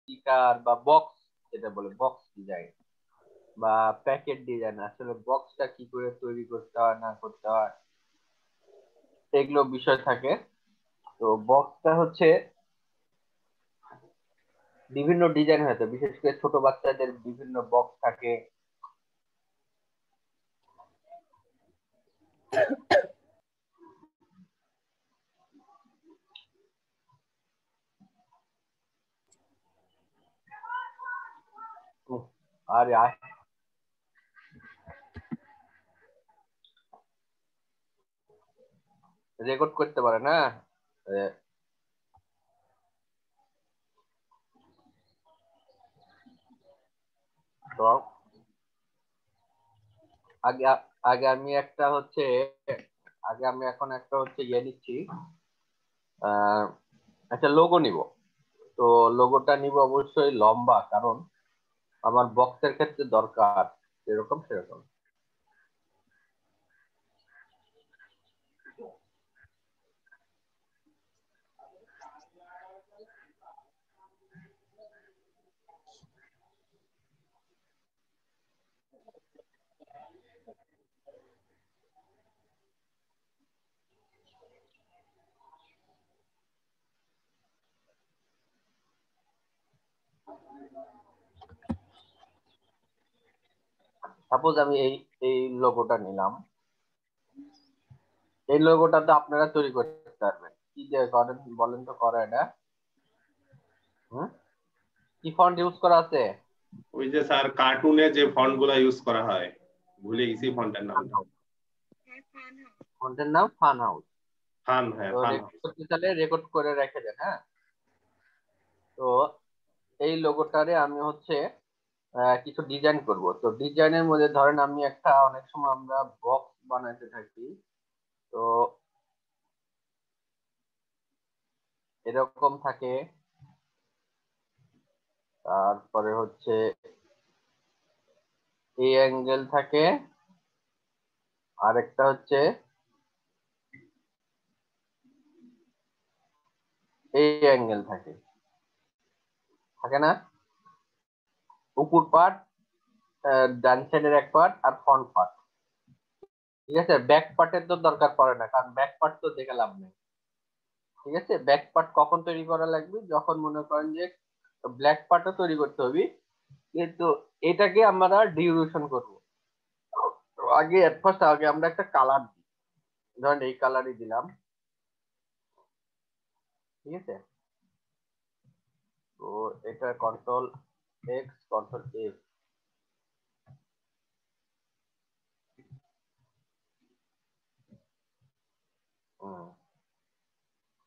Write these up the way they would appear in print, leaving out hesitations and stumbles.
Sticker বা box, যেটা বলে বক্স ডিজাইন বা প্যাকেট ডিজাইন, আসলে বক্সটা কি করে তৈরি করতে হয় না করতে হয় এগুলো বিষয় থাকে। তো বক্সটা হচ্ছে বিভিন্ন ডিজাইন হয়েছে, বিশেষ করে ছোট বাচ্চাদের বিভিন্ন বক্স থাকে। আরে রেকর্ড করতে পারে না। এ, তো আগে আগে আমি একটা হচ্ছে আগে আমি এখন একটা হচ্ছে ইয়ে নিচ্ছি, আহ একটা লোগো নিব। তো লোগোটা নিব অবশ্যই লম্বা, কারণ আমার বক্সের ক্ষেত্রে দরকার এরকম সেরকম। সাপোজ আমি এই এই লোগোটা নিলাম। এই লোগোটা তো আপনারা তৈরি করতে পারবেন, কি দিয়ে করেন বলেন তো, করে এটা? হুম, কি ফন্ট ইউজ করা আছে? ওই যে স্যার কার্টুনে যে ফন্ট গুলা ইউজ করা হয়, ভুলে গেছি ফন্টের নামটা। ফন্টের নাম ফান হাউস। ফান, হ্যাঁ তো ফান রেকর্ড হাউস। করতে চাইলে রেকর্ড করে রেখে দেন, হ্যাঁ। তো এই লোগোটারে আমি হচ্ছে কিছু ডিজাইন করব। তো ডিজাইনের মধ্যে ধরেন আমি একটা, অনেক সময় আমরা বক্স বানাইতে থাকি। তো এরকম থাকে, তারপরে হচ্ছে এই অ্যাঙ্গেল থাকে, আরেকটা হচ্ছে এই অ্যাঙ্গেল থাকে, থাকে না? উপর পার্ট, ডান সাইডের এক পার্ট আর ফ্রন্ট পার্ট। ঠিক আছে, ব্যাক পার্টের তো দরকার পড়ে না, কারণ ব্যাক পার্ট তো দেখে লাভ নেই। ঠিক আছে, ব্যাক পার্ট কখন তৈরি করা লাগবে, যখন মনে করেন যে ব্ল্যাক পার্টও তৈরি করতে হবে, কিন্তু এটাকে আমরা ডিউরেশন করব। তো আগে এট ফার্স্ট আগে আমরা একটা কালার দিই, ধরেন এই কালারই দিলাম। ঠিক আছে, তো এটা কন্ট্রোল এক্স কন্ট্রোল এফ।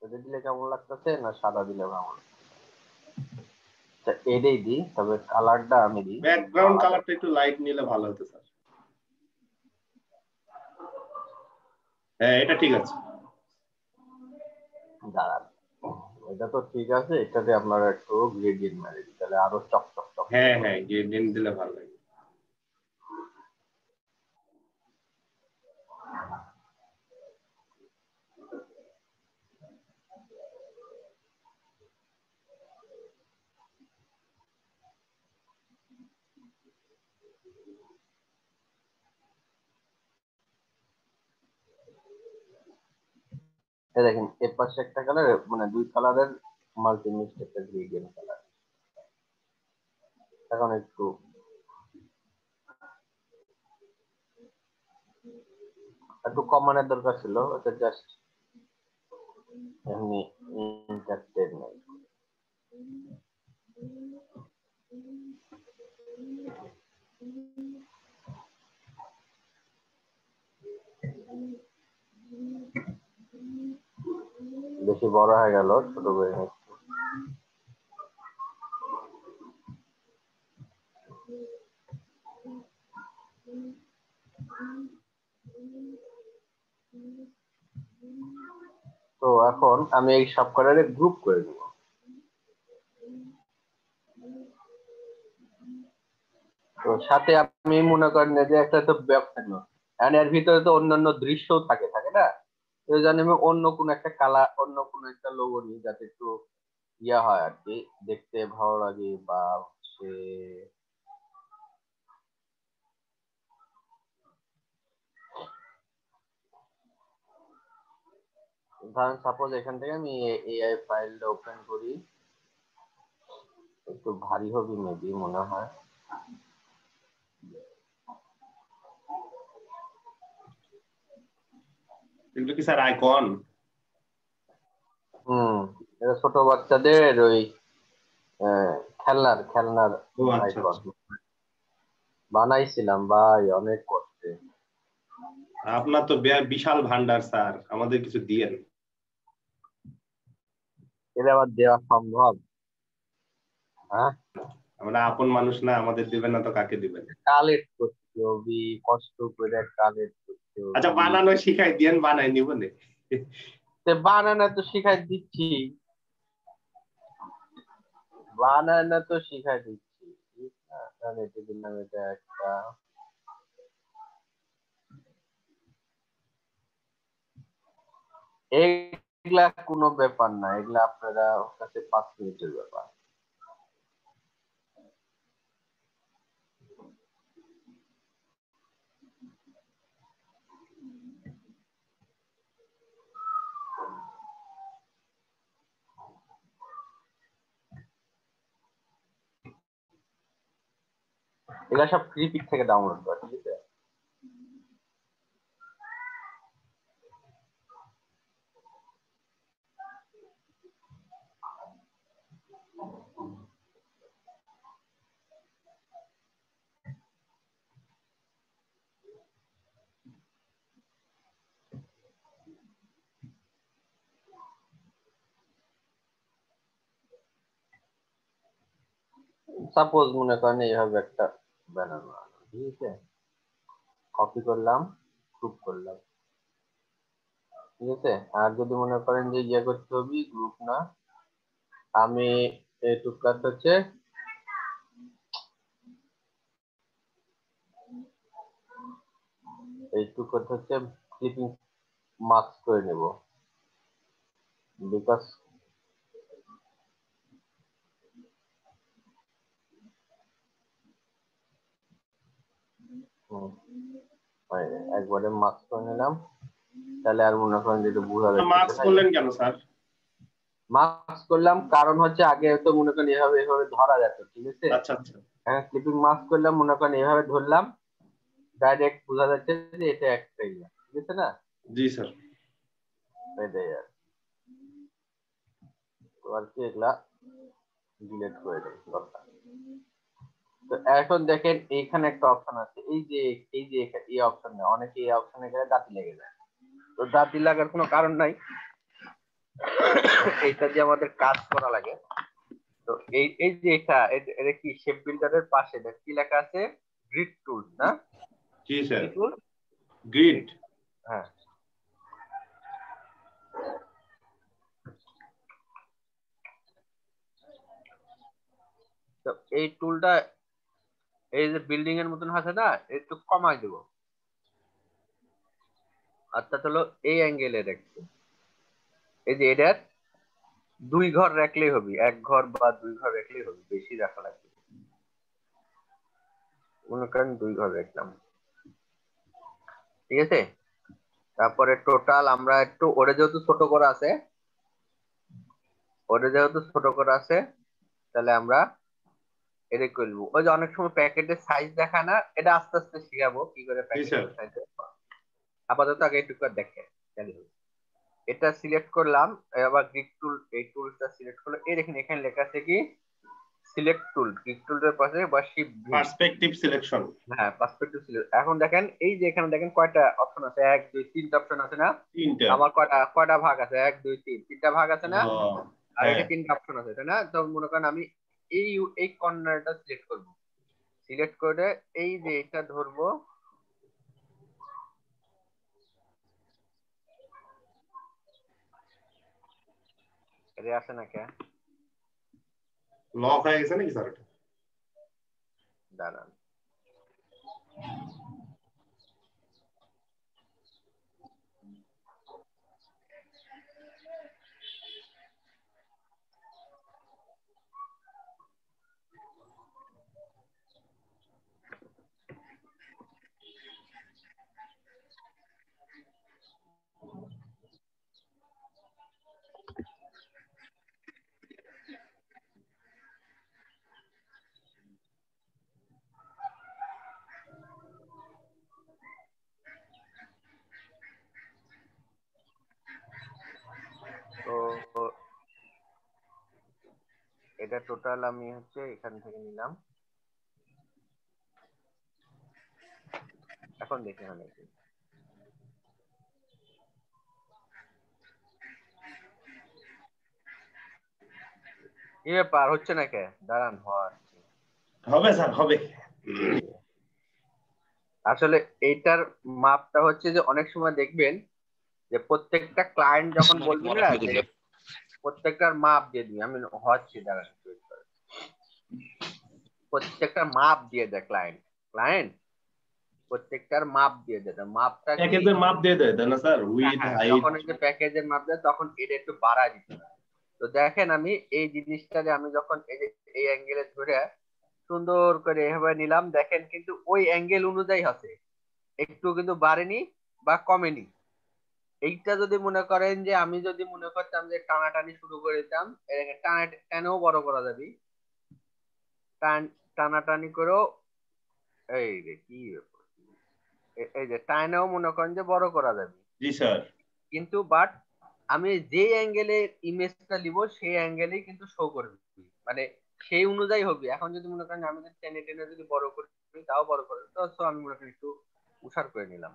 এটা দিলে কেমন লাগতেছে, না সাদা দিলে কেমন? আচ্ছা, এটাই দিই, তবে কালারটা আমি দিই ব্যাকগ্রাউন্ড আলাদা। কালারটা একটু লাইট নিলে ভালো হতো স্যার। হ্যাঁ এটা ঠিক আছে। দাঁড়ান, এটা তো ঠিক আছে, এটাতে আপনারা একটু গ্রেডিয়েন্ট মেরে দিই, তাহলে আরো চকচক চকচক হ্যাঁ হ্যাঁ করবে। গ্রেডিয়েন্ট দিলে ভালো লাগে। এই দেখেন, এর পাশে একটা কালার, মানে দুই কালারের মাল্টি মিক্সড একটা গ্রেডিয়েন্ট কালার। এখন একটু একটু কমানোর দরকার ছিল, এটা জাস্ট এমনি এন্টারটেনমেন্ট। বেশি বড় হয়ে গেল, ছোট করে নিচ্ছি। তো এখন আমি এই সব কালারে গ্রুপ করে দিব। তো সাথে আপনি মনে করেন যে একটা তো ব্যাগ থাকলো, and এর ভিতরে তো অন্যান্য দৃশ্যও থাকে, থাকে না? তো এই জন্য আমি অন্য কোনো একটা কালার, অন্য কোনো একটা লোগো নিই, যাতে একটু ইয়া হয় আর কি, দেখতে ভালো লাগে বা হচ্ছে ধরেন সাপোজ এখান থেকে আমি এআই ফাইলটা ওপেন করি, একটু ভারী হবে মেবি মনে হয়। এগুলো কি স্যার আইকন? এটা ছোট বাচ্চাদের ওই খেলনার খেলনার ও আচ্ছা আইকন আচ্ছা। বানাইছিলাম ভাই অনেক কষ্টে। আপনার তো বিশাল ভান্ডার স্যার, আমাদের কিছু দিয়েন। এটা আবার দেওয়া সম্ভব? হ্যাঁ, আমরা আপন মানুষ না, আমাদের দিবেন না তো কাকে দিবেন? কালেক্ট করতে হবে, কষ্ট করে কালেক্ট করতে আচ্ছা হবে। বানানো শিখাই দিয়েন, বানাই নিব নে। বানানো তো শিখাই দিচ্ছি, বানানো তো শিখাই দিচ্ছি। ঠিক না? তাহলে এটা দিলাম, এটা একটা। এগুলা কোনো ব্যাপার না, এগুলা আপনারা কাছে 5 মিনিটের ব্যাপার। এগুলা সব ক্রিপিক থেকে ডাউনলোড করা, ঠিক আছে? সাপোজ মনে করেন এইভাবে একটা ব্যানার বানানো, ঠিক আছে? কপি করলাম, গ্রুপ করলাম, ঠিক আছে? আর যদি মনে করেন যে ইয়ে করতে হবে, গ্রুপ না, আমি এইটুক কাজ হচ্ছে এইটুক কাজ হচ্ছে ক্লিপিং মার্কস করে নেব, বিকজ একবারে মার্কস করে নিলাম, তাহলে আর মনে করেন যে এটা বোঝা যাচ্ছে মার্কস না। করলেন কেন স্যার? মার্কস করলাম কারণ হচ্ছে আগে তো মনে করেন এভাবে এভাবে ধরা যেত, ঠিক আছে? আচ্ছা আচ্ছা। হ্যাঁ, ক্লিপিং মার্কস করলাম, মনে করেন এভাবে ধরলাম, ডাইরেক্ট বোঝা যাচ্ছে যে এটা একটাই, ঠিক আছে না? জি স্যার। এটাই আর তো আর কি, এগুলা ডিলিট করে দেব দরকার। তো এখন দেখেন এইখানে একটা অপশন আছে, এই যে এই অপশন না, অনেকে এই অপশনে গেলে দাঁতি লেগে যায়। তো দাঁতি লাগার কোনো কারণ নাই, এইটা দিয়ে আমাদের কাজ করা লাগে। তো এই যে এটা কি শেপ বিল্ডারের পাশে কি লেখা আছে? গ্রিড টুল না? জি স্যার। কি টুল? গ্রিড। গ্রিড। হ্যাঁ, তো এই টুলটা এই যে বিল্ডিং এর মতন আছে না, একটু কমাই দেবো, অর্থাৎ হলো এই অ্যাঙ্গেলে রাখবো। এই যে এটার 2 ঘর রাখলেই হবে, 1 ঘর বা 2 ঘর রাখলেই হবে, বেশি রাখা লাগবে। মনে করেন 2 ঘর রাখলাম, ঠিক আছে? তারপরে টোটাল আমরা একটু ওরে যেহেতু ছোট করা আছে, ওরে যেহেতু ছোট করা আছে, তাহলে আমরা এটা করবো। ওই যে অনেক সময় প্যাকেটের সাইজ দেখায় না, এটা আস্তে আস্তে শিখাবো কি করে জি স্যার। প্যাকেটের সাইজ। আপাতত আগে একটু করে দেখে তাহলে হবে। এটা সিলেক্ট করলাম, আবার গ্রিড টুল, এই টুলটা সিলেক্ট করলাম, এই দেখেন এখানে লেখা আছে কি সিলেক্ট টুল, গ্রিড টুলের পাশে বা শিফট ভি। Perspective selection. হ্যাঁ, পার্সপেক্টিভ সিলেক্ট। এখন দেখেন এই যে এখানে দেখেন কয়টা অপশন আছে, 1 2 3টা অপশন আছে না? তিনটা। আমার কয়টা কয়টা ভাগ আছে, 1 2 3, 3টা ভাগ আছে না? আর হ্যাঁ। এটা 3টা অপশন আছে, তাই না? তো মনে করেন আমি এই এই কর্নারটা সিলেক্ট করব, সিলেক্ট করে এই যে এটা ধরবো, এটা আসে না কে? লক হয়ে গেছে নাকি স্যার এটা? দাঁড়ান, এটা টোটাল আমি হচ্ছে এখান থেকে নিলাম। এখন দেখি এখানে কি ব্যাপার হচ্ছে না কে, দাঁড়ান হয় হবে স্যার হবে। আসলে এইটার মাপটা হচ্ছে যে অনেক সময় দেখবেন যে প্রত্যেকটা ক্লায়েন্ট যখন বলবেন না যে প্রত্যেকটার মাপ দিয়ে দিই, আমি হচ্ছে দাঁড়ান প্রত্যেকটা মাপ দিয়ে দেয় ক্লায়েন্ট প্রত্যেকটার মাপ দিয়ে দেয়। মাপটা কি প্যাকেজের মাপ দিয়ে দেয় তাই না স্যার? With height. যখন এই যে প্যাকেজের মাপ দেয় তখন এটা একটু বাড়ায় দিতে হয়। তো দেখেন আমি এই জিনিসটা যে আমি যখন এই যে এই অ্যাঙ্গেলে ধরে সুন্দর করে এভাবে নিলাম, দেখেন কিন্তু ওই অ্যাঙ্গেল অনুযায়ী আছে, একটু কিন্তু বাড়েনি বা কমেনি। এইটা যদি মনে করেন যে আমি যদি মনে করতাম যে টানাটানি শুরু করে দিতাম, টানেও বড় করা যাবে, টানাটানি করেও এই যে কি ব্যাপার, এই যে টানেও মনে করেন যে বড় করা যাবে। জি স্যার। কিন্তু বাট আমি যে অ্যাঙ্গেলে ইমেজটা নিব সেই অ্যাঙ্গেলেই কিন্তু শো করবে, মানে সেই অনুযায়ী হবে। এখন যদি মনে করেন আমি যদি টেনে টেনে যদি বড় করি তাও বড় করে, তো আমি মনে করি একটু উষার করে নিলাম।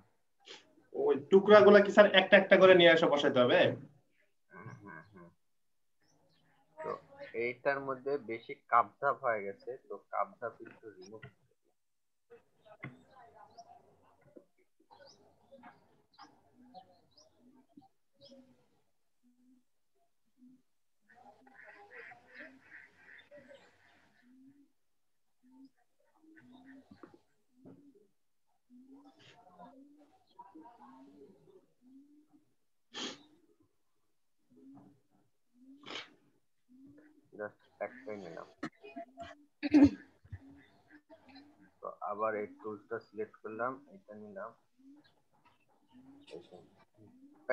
ওই টুকরাগুলো কি স্যার একটা একটা করে নিয়ে এসে বসাতে হবে? তো এইটার মধ্যে বেশি কাপধাপ হয়ে গেছে, তো কাপধাপ একটু রিমুভ। জাস্ট একটাই নিলাম। তো আবার এই টুলসটা সিলেক্ট করলাম, এটা নিলাম,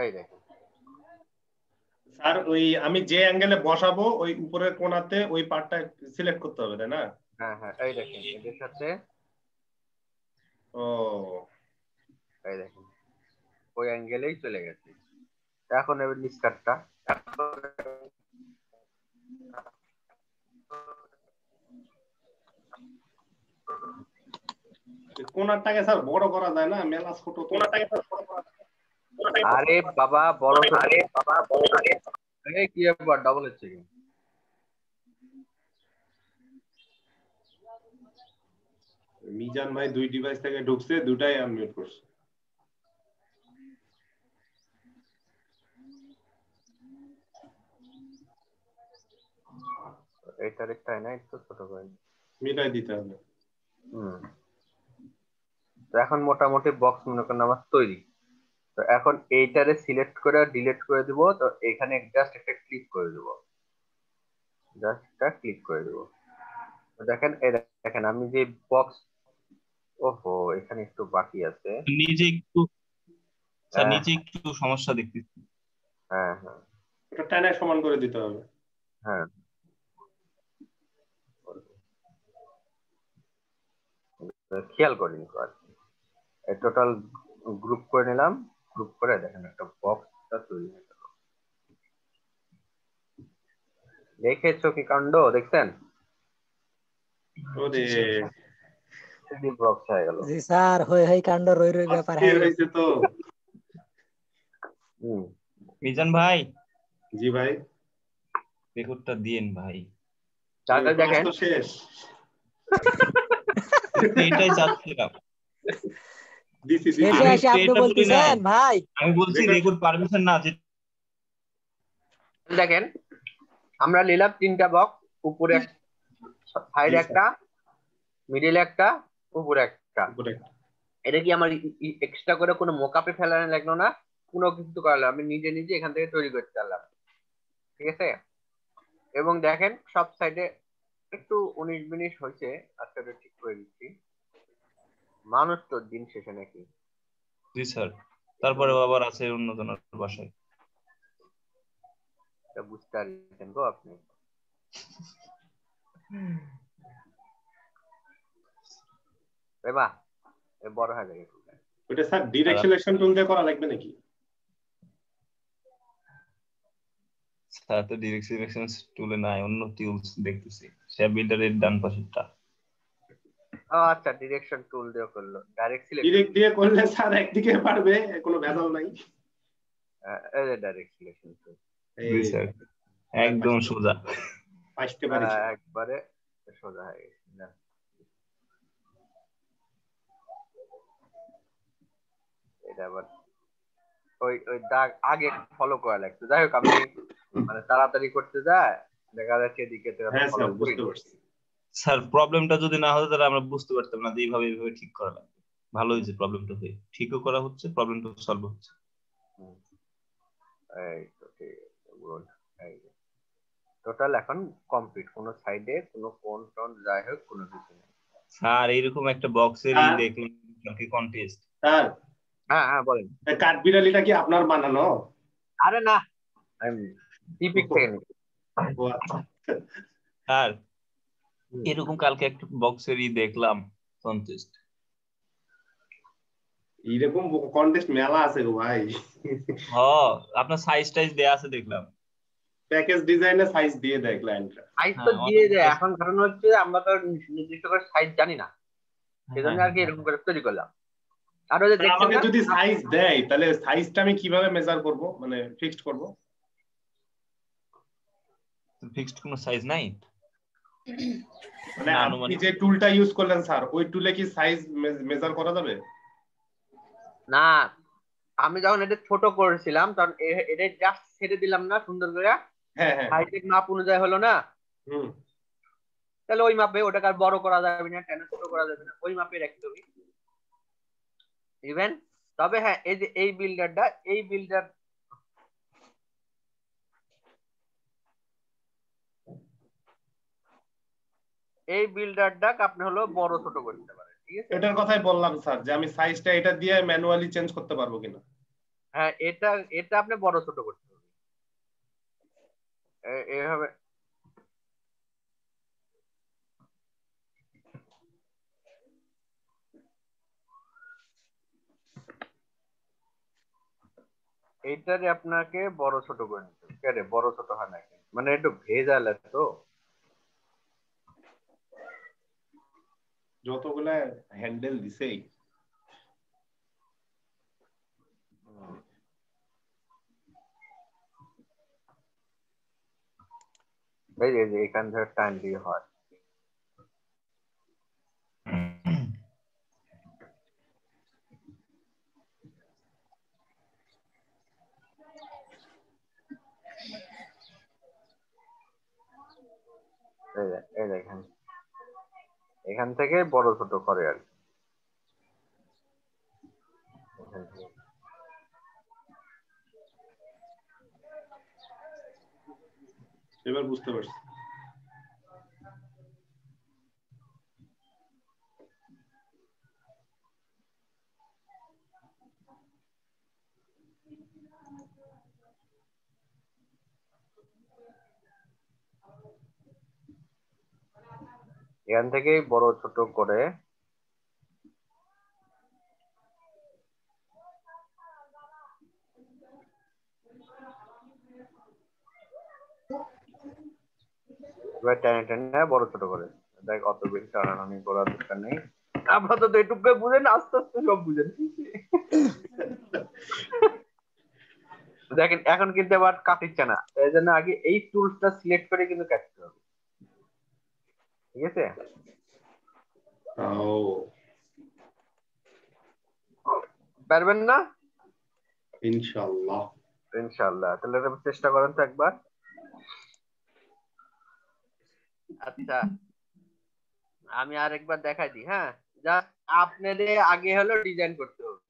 এই দেখেন স্যার ওই আমি যে অ্যাঙ্গেলে বসাবো ওই উপরের কোণাতে ওই পার্টটা সিলেক্ট করতে হবে তাই না? হ্যাঁ হ্যাঁ এই দেখেন এদের সাথে, ও এই দেখেন ওই অ্যাঙ্গেলেই চলে গেছে। এখন এবার নিস্কারটা কোণারটাকে স্যার বড় করা যায় না? মেলা ছোট তো। আরে বাবা বড়, কি ব্যাপার ডাবল হচ্ছে কি? মিজান ভাই দুই ডিভাইস থেকে ঢুকছে, দুটাই আনমিউট করছে। এটার একটা না একটু ছোট করে মিলাই দিতে হবে। তো এখন মোটামুটি বক্স মনে করেন আমার তৈরি। তো এখন এইটারে সিলেক্ট করে ডিলিট করে দিব, তো এখানে জাস্ট একটা ক্লিক করে দিব, জাস্ট একটা ক্লিক করে দিব। তো দেখেন এই দেখেন আমি যে বক্স, ওহো এখানে একটু বাকি আছে। নিচে একটু স্যার, হ্যাঁ নিচে একটু সমস্যা দেখতেছি। হ্যাঁ হ্যাঁ ওটা টানে সমান করে দিতে হবে। হ্যাঁ খেয়াল করিনি আর কি। টোটাল গ্রুপ করে নিলাম, গ্রুপ করে দেখেন একটা বক্সটা তৈরি হয়ে গেল। দেখেছো কি কাণ্ড দেখছেন? ওরে বক্স হয়ে গেল। জি স্যার, হই কাণ্ড রই রই ব্যাপার হয়ে গেছে। হয়েছে তো। মিজান ভাই, জি ভাই, রেকর্ডটা দিয়েন ভাই। তাহলে দেখেন তো শেষ। এটাই চাচ্ছিলাম। দিছি দিছি। শেষে এসে আপনি বলতেছেন ভাই, আমি বলছি রেকর্ড পারমিশন না। দেখেন আমরা নিলাম তিনটা বক্স, উপরে সাইডে একটা, মিডিলে একটা, উপরে একটা। এটা কি আমার এক্সট্রা করে কোনো মোকআপে ফেলানো লাগলো না, কোনো কিছু করালাম, আমি নিজে নিজে এখান থেকে তৈরি করতে পারলাম। ঠিক আছে, এবং দেখেন সব সাইডে একটু 19-20 হয়েছে, আজকে ঠিক করে দিচ্ছি। মানুষ তো দিন শেষে নাকি। জি স্যার, তারপরে আবার আছে অন্যজনের বাসায়। এটা বুঝতে পারছেন গো আপনি? এবার বড় হয়ে যাবে। ওটা স্যার ডিরেক্ট সিলেকশন টুল দিয়ে করা লাগবে নাকি? স্যার তো ডিরেক্ট সিলেকশন টুলে নাই, অন্য টুলস দেখতেছি। শেপ বিল্ডারের ডান পাশেরটা। আচ্ছা, ডিরেকশন টুল দিয়ে করলো, ডাইরেক্ট সিলেকশন। ডিরেক্ট দিয়ে করলে স্যার একদিকে পারবে, কোনো ভেজাল নাই। এই যে ডাইরেক্ট সিলেকশন টুল। জি স্যার, একদম সোজা। আসতে পারি একবারে সোজা হয়ে গেছে না। এটা আবার ওই ওই দাগ আগে ফলো করা লাগতো। যাই হোক, আপনি মানে তাড়াতাড়ি করতে যায় দেখা যাচ্ছে এদিকে হ্যাঁ ফলো স্যার, বুঝতে পারছি। স্যার প্রবলেমটা যদি না হতো তাহলে আমরা বুঝতে পারতাম না যে এইভাবে এইভাবে ঠিক করা লাগবে। ভালো হয়েছে প্রবলেমটা হয়ে ঠিকও করা হচ্ছে, প্রবলেমটা সলভ হচ্ছে। এই তো ঠিক আছে, গুড। এই টোটাল এখন কমপ্লিট, কোনো সাইডে কোনো কোন টোন যাই হোক কোনো কিছু নেই। স্যার এইরকম একটা বক্সের স্যার? দেখলাম কি কন্টেস্ট। স্যার, হ্যাঁ হ্যাঁ বলেন। কাঠবিড়ালিটা কি আপনার বানানো? আরে না, আমি টিপিক থেকে নিই। ও আচ্ছা। স্যার এরকম কালকে একটা বক্সের দেখলাম কন্টেস্ট। এইরকম কন্টেস্ট মেলা আছে গো ভাই। আপনার সাইজ টাইজ দেয়া আছে দেখলাম। প্যাকেজ ডিজাইনে সাইজ দিয়ে দেয় ক্লায়েন্টরা। সাইজ তো দিয়ে দেয়, এখন কারণ হচ্ছে আমরা তো নির্দিষ্ট করে সাইজ জানি না, সেজন্য আর কি এরকম করে তৈরি করলাম। আর ওই যে দেখছেন আমাকে না, যদি সাইজ দেয় তাহলে সাইজটা আমি কিভাবে মেজার করব, মানে ফিক্সড করব? ফিক্সড কোনো সাইজ নাই, মানে আপনি যে টুলটা ইউজ করলেন স্যার, ওই টুলে কি সাইজ মেজার করা যাবে? না, আমি যখন এটা ছোট করেছিলাম তখন এটা জাস্ট ছেড়ে দিলাম না সুন্দর করে, হ্যাঁ হ্যাঁ। সাইজের মাপ অনুযায়ী হলো না, হুম। তাহলে ওই মাপে ওটাকে আর বড় করা যাবে না, টেনে ছোট করা যাবে না, ওই মাপে রাখতে হবে ইভেন। তবে হ্যাঁ, এই যে এই বিল্ডারটা, এই বিল্ডারটা আপনি হলো বড় ছোট করতে পারেন, ঠিক আছে? এটার কথাই বললাম স্যার, যে আমি সাইজটা এটা দিয়ে ম্যানুয়ালি চেঞ্জ করতে পারবো কিনা। হ্যাঁ, এটা এটা আপনি বড় ছোট করতে হবে এইভাবে। এইটারে আপনাকে বড় ছোট করে নিতে হবে। কেন বড় ছোট হয় না, মানে একটু ভেজাল আছে তো। যতগুলা হ্যান্ডেল দিছেই। এই যে এখান থেকে টাইম দিয়ে হয়। এই দেখেন, এখান থেকে বড় ছোট করে আর কি। এবার বুঝতে পারছি। এখান থেকে বড় ছোট করে এবার টেনে টেনে বড় ছোট করে দেখ, অত বেশি টানাটানি করার দরকার নেই। আপাতত এটুকু বুঝেন, আস্তে আস্তে সব বুঝেন। দেখেন এখন কিন্তু আবার কাটিচ্ছে না, এই জন্য আগে এই টুলসটা সিলেক্ট করে কিন্তু কাটতে হবে, ঠিক আছে? পারবেন না? ইনশাআল্লাহ। ইনশাআল্লাহ, তাহলে এটা চেষ্টা করেন তো একবার। আচ্ছা, আমি আরেকবার দেখাই দিই। হ্যাঁ, জাস্ট আপনাদের আগে হলো ডিজাইন করতে হবে,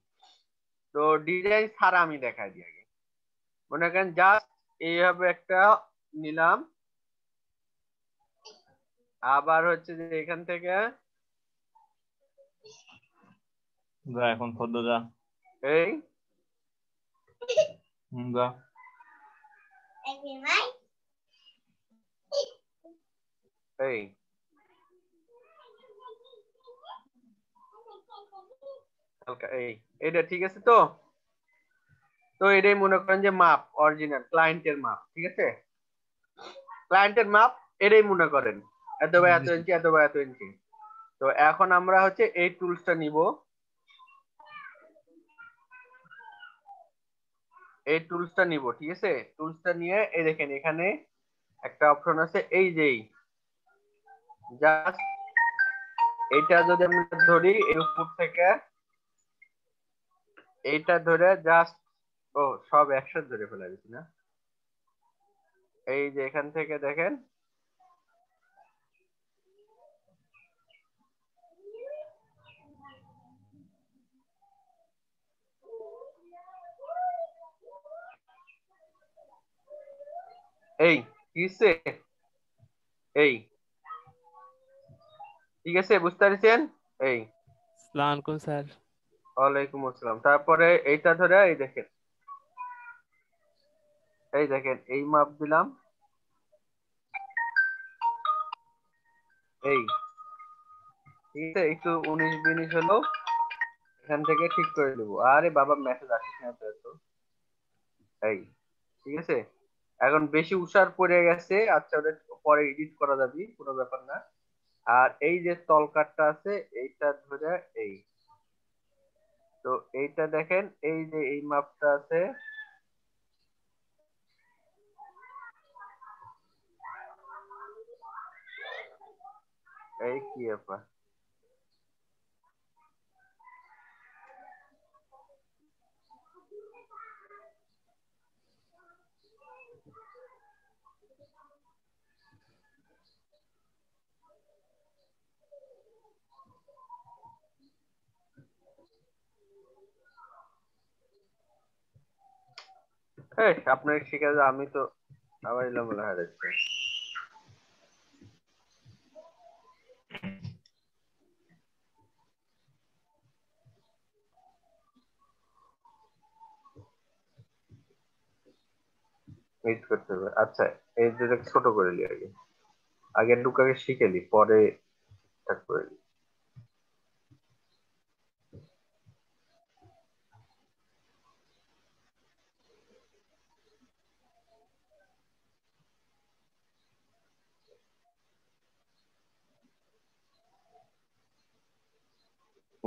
তো ডিজাইন ছাড়া আমি দেখাই দিই আগে। মনে করেন জাস্ট এইভাবে একটা নিলাম, আবার হচ্ছে যে এখান থেকে এখন ফদ্দ যা এই যা এই হালকা এই এটা ঠিক আছে তো এটাই মনে করেন যে মাপ, অরিজিনাল ক্লায়েন্টের মাপ, ঠিক আছে? ক্লায়েন্টের মাপ এটাই মনে করেন, এত বাই এত ইঞ্চি, এত বাই এত ইঞ্চি। তো এখন আমরা হচ্ছে এই টুলসটা নিব, এই টুলসটা নিব, ঠিক আছে। টুলসটা নিয়ে এই দেখেন এখানে একটা অপশন আছে, এই যে জাস্ট এইটা যদি আমরা ধরি এর উপর থেকে, এইটা ধরে জাস্ট, ও সব একসাথে ধরে ফেলা দিচ্ছি না, এই যে এখান থেকে দেখেন এই কিসে, এই ঠিক আছে, বুঝতে পারছেন? এই আসসালামু আলাইকুম স্যার। ওয়ালাইকুম আসসালাম। তারপরে এইটা ধরে এই দেখেন, এই দেখেন এই মাপ দিলাম, এই ঠিক আছে, একটু 19-20 হলো, এখান থেকে ঠিক করে দেবো। আরে বাবা মেসেজ আসছে না তো এত। এই ঠিক আছে, এখন বেশি উষার পড়ে গেছে, আচ্ছা ওটা পরে এডিট করা যাবে, কোনো ব্যাপার না। আর এই যে তলকাটটা আছে এইটা ধরে এই, তো এইটা দেখেন এই যে এই মাপটা আছে, এই কি ব্যাপার, এই আপনার শিখে যে আমি তো আবার এলোমেলো হয়ে যাচ্ছে। মিট করতে হবে, আচ্ছা এই দুটো ছোট করে নি, আগে আগে টুকাকে শিখে নি, পরে ঠিক করে নি।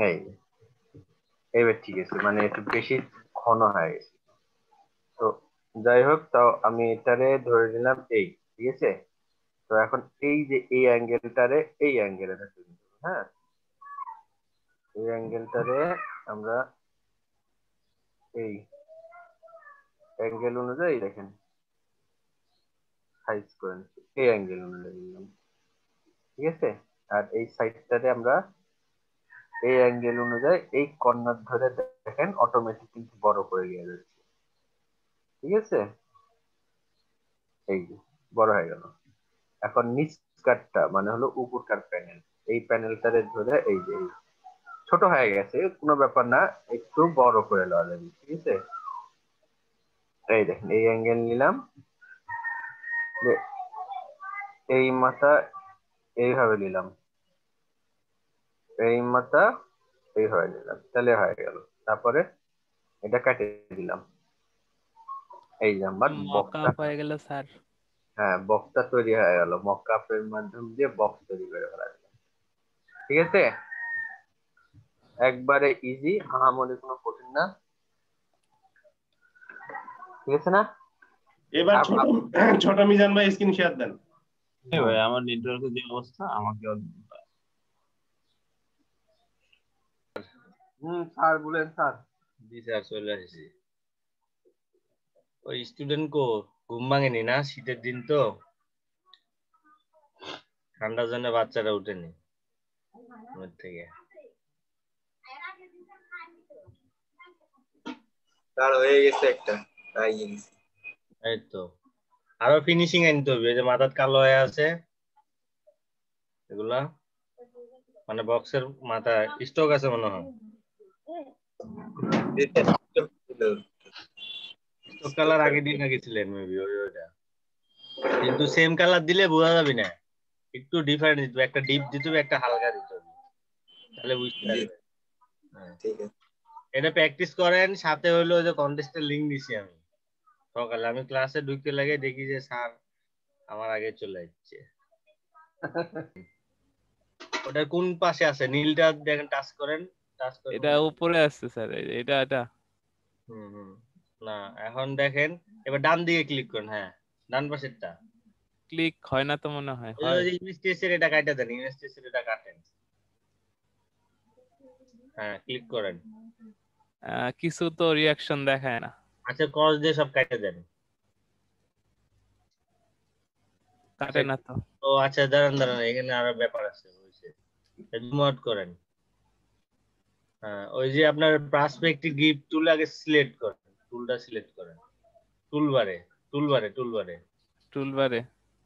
এই এবার ঠিক আছে, মানে একটু বেশি ঘন হয়ে গেছে। তো যাই হোক, তাও আমি এটারে ধরে নিলাম এই, ঠিক আছে। তো এখন এই যে এই অ্যাঙ্গেলটারে এই অ্যাঙ্গেলে রাখতে হবে, হ্যাঁ, এই অ্যাঙ্গেলটারে আমরা এই অ্যাঙ্গেল অনুযায়ী দেখেন সাইজ করে নিচ্ছি, এই অ্যাঙ্গেল অনুযায়ী নিলাম, ঠিক আছে। আর এই সাইডটারে আমরা এই অ্যাঙ্গেল অনুযায়ী এই কর্নার ধরে দেখেন অটোমেটিক কিন্তু বড় করে গিয়ে যাচ্ছে, ঠিক আছে। এই যে বড় হয়ে গেল। এখন নিচ কাটটা মানে হলো উপরকার প্যানেল, এই প্যানেলটারে ধরে এই যে এই ছোট হয়ে গেছে, কোনো ব্যাপার না, একটু বড় করে নেওয়া যাবে, ঠিক আছে। এই দেখেন এই অ্যাঙ্গেল নিলাম, যে এই মাথা এইভাবে নিলাম, এই মাথা এইভাবে নিলাম, তাহলে হয়ে গেল। তারপরে এটা কেটে দিলাম, এই যে আমার মক বক্সটা, আপ হয়ে গেল স্যার। হ্যাঁ বক্সটা তৈরি হয়ে গেল, মক আপের মাধ্যম দিয়ে বক্স তৈরি করে ফেলা গেল, ঠিক আছে। একবারে ইজি, আহামরি কোনো কঠিন না, ঠিক আছে না? এবার ছোট ছোট মিজান ভাই স্ক্রিন শেয়ার দেন। ভাই আমার নেটওয়ার্কের যে অবস্থা, আমাকে স্যার বলেন স্যার। জি স্যার, চলে আসছি। ওই স্টুডেন্ট কো ঘুম ভাঙেনি না, শীতের দিন তো, ঠান্ডার জন্য বাচ্চারা উঠেনি ঘুমের থেকে। তার হয়ে গেছে একটা, তাই গেছি। এই তো আরো ফিনিশিং আনতে হবে, এই যে মাথার কালো হয়ে আছে এগুলা, মানে বক্সের মাথা স্টক আছে মনে হয়, স্টক কালার আগে দিয়ে গেছিলেন মেবি ওইটা, কিন্তু সেম কালার দিলে বোঝা যাবে না, একটু ডিফারেন্ট দিতে হবে, একটা ডিপ দিতে হবে, একটা হালকা দিতে হবে, তাহলে বুঝতে পারবে। ঠিক আছে, এটা প্র্যাকটিস করেন, সাথে হলো যে কন্টেস্টের লিংক দিছি আমি সকালে, আমি ক্লাসে ঢুকতে লাগে দেখি যে স্যার আমার আগে চলে যাচ্ছে। ওটা কোন পাশে আছে? নীলটা দেখেন, টাচ করেন, টাচ করেন। এটা উপরে আছে স্যার, এটা হুম। না, এখন দেখেন, এবার ডান দিকে ক্লিক করেন। হ্যাঁ, ডান পাশেরটা। ক্লিক হয় না তো মনে হয়। ওই যে ইমেজ টেক্সচার, এটা কাটা দেন, ইমেজ টেক্সচার এটা কাটেন। হ্যাঁ, ক্লিক করেন। কিছু তো রিয়াকশন দেখায় না। আচ্ছা, ক্রস দিয়ে সব কাটে দেন। কাটে না তো। ও আচ্ছা, দাঁড়ান, এখানে আরো ব্যাপার আছে। জুম আউট করেন। হ্যাঁ, ওই যে আপনার পার্সপেক্টিভ গ্রিপ টুল আগে সিলেক্ট করেন, টুলটা সিলেক্ট করেন।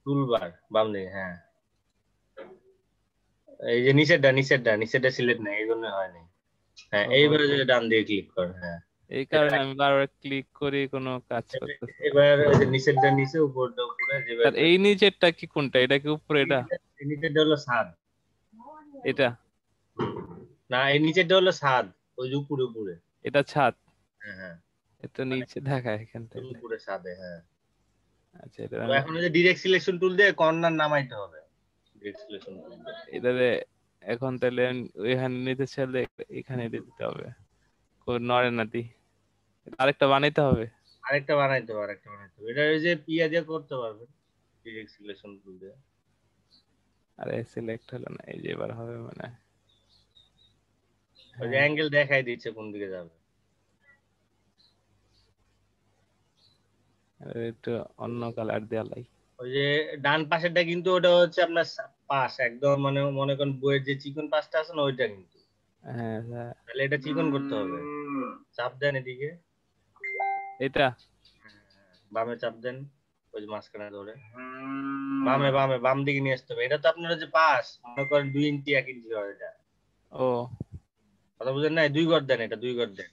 টুলবার বাম দিকে। হ্যাঁ, এই যে নিচেরটা সিলেক্ট নাই, এই জন্য হয় নাই। হ্যাঁ, এইবারে যে ডান দিকে ক্লিক করেন। হ্যাঁ, এই কারণে আমি বারবার ক্লিক করি, কোনো কাজ করতেছে না। এবার ওই যে নিচেরটা নিচে, উপরটা উপরে। আর এই নিচেরটা কি কোনটা? এটা কি উপরে? এটা নিচেরটা হলো ছাদ। এটা না, এই নিচেরটা হলো ছাদ, ওই যে উপরে। এটা ছাদ। হ্যাঁ, এটা নিচে দেখায় এখান থেকে। উপরে ছাদে। হ্যাঁ, আচ্ছা, এটা তো এখন ওই যে ডিরেক্ট সিলেকশন টুল দিয়ে কর্নার নামাইতে হবে। ডিরেক্ট সিলেকশন টুল দিয়ে এটারে এখন তাহলে ওইখানে নিতে চাইলে এখানে দিতে হবে। নড়ে না দি, আরেকটা বানাইতে হবে। আরেকটা বানাইতে হবে। এটা ওই যে পিয়া দিয়ে করতে পারবেন, ডিরেক্ট সিলেকশন টুল দিয়ে। আরে সিলেক্ট হলো না, এই যে এবার হবে মানে। ওই যে অ্যাঙ্গেল দেখাই দিচ্ছে কোন দিকে যাবে। একটু অন্য কালার দেয়া লাই। ওই যে ডান পাশেরটা কিন্তু ওটা হচ্ছে আপনার পাশ, একদম মানে মনে করেন বইয়ের যে চিকন পাশটা আছে না, ওইটা কিন্তু। হ্যাঁ, তাহলে এটা চিকন করতে হবে। চাপ দেন এদিকে, এটা বামে চাপ দেন, ওই যে মাঝখানে ধরে বাম দিকে নিয়ে আসতে হবে। এটা তো আপনার যে পাশ, মনে করেন 2 ইঞ্চি 1 ইঞ্চি হয় এটা। ও কথা বুঝেন না? 2 ঘর দেন, এটা 2 ঘর দেন।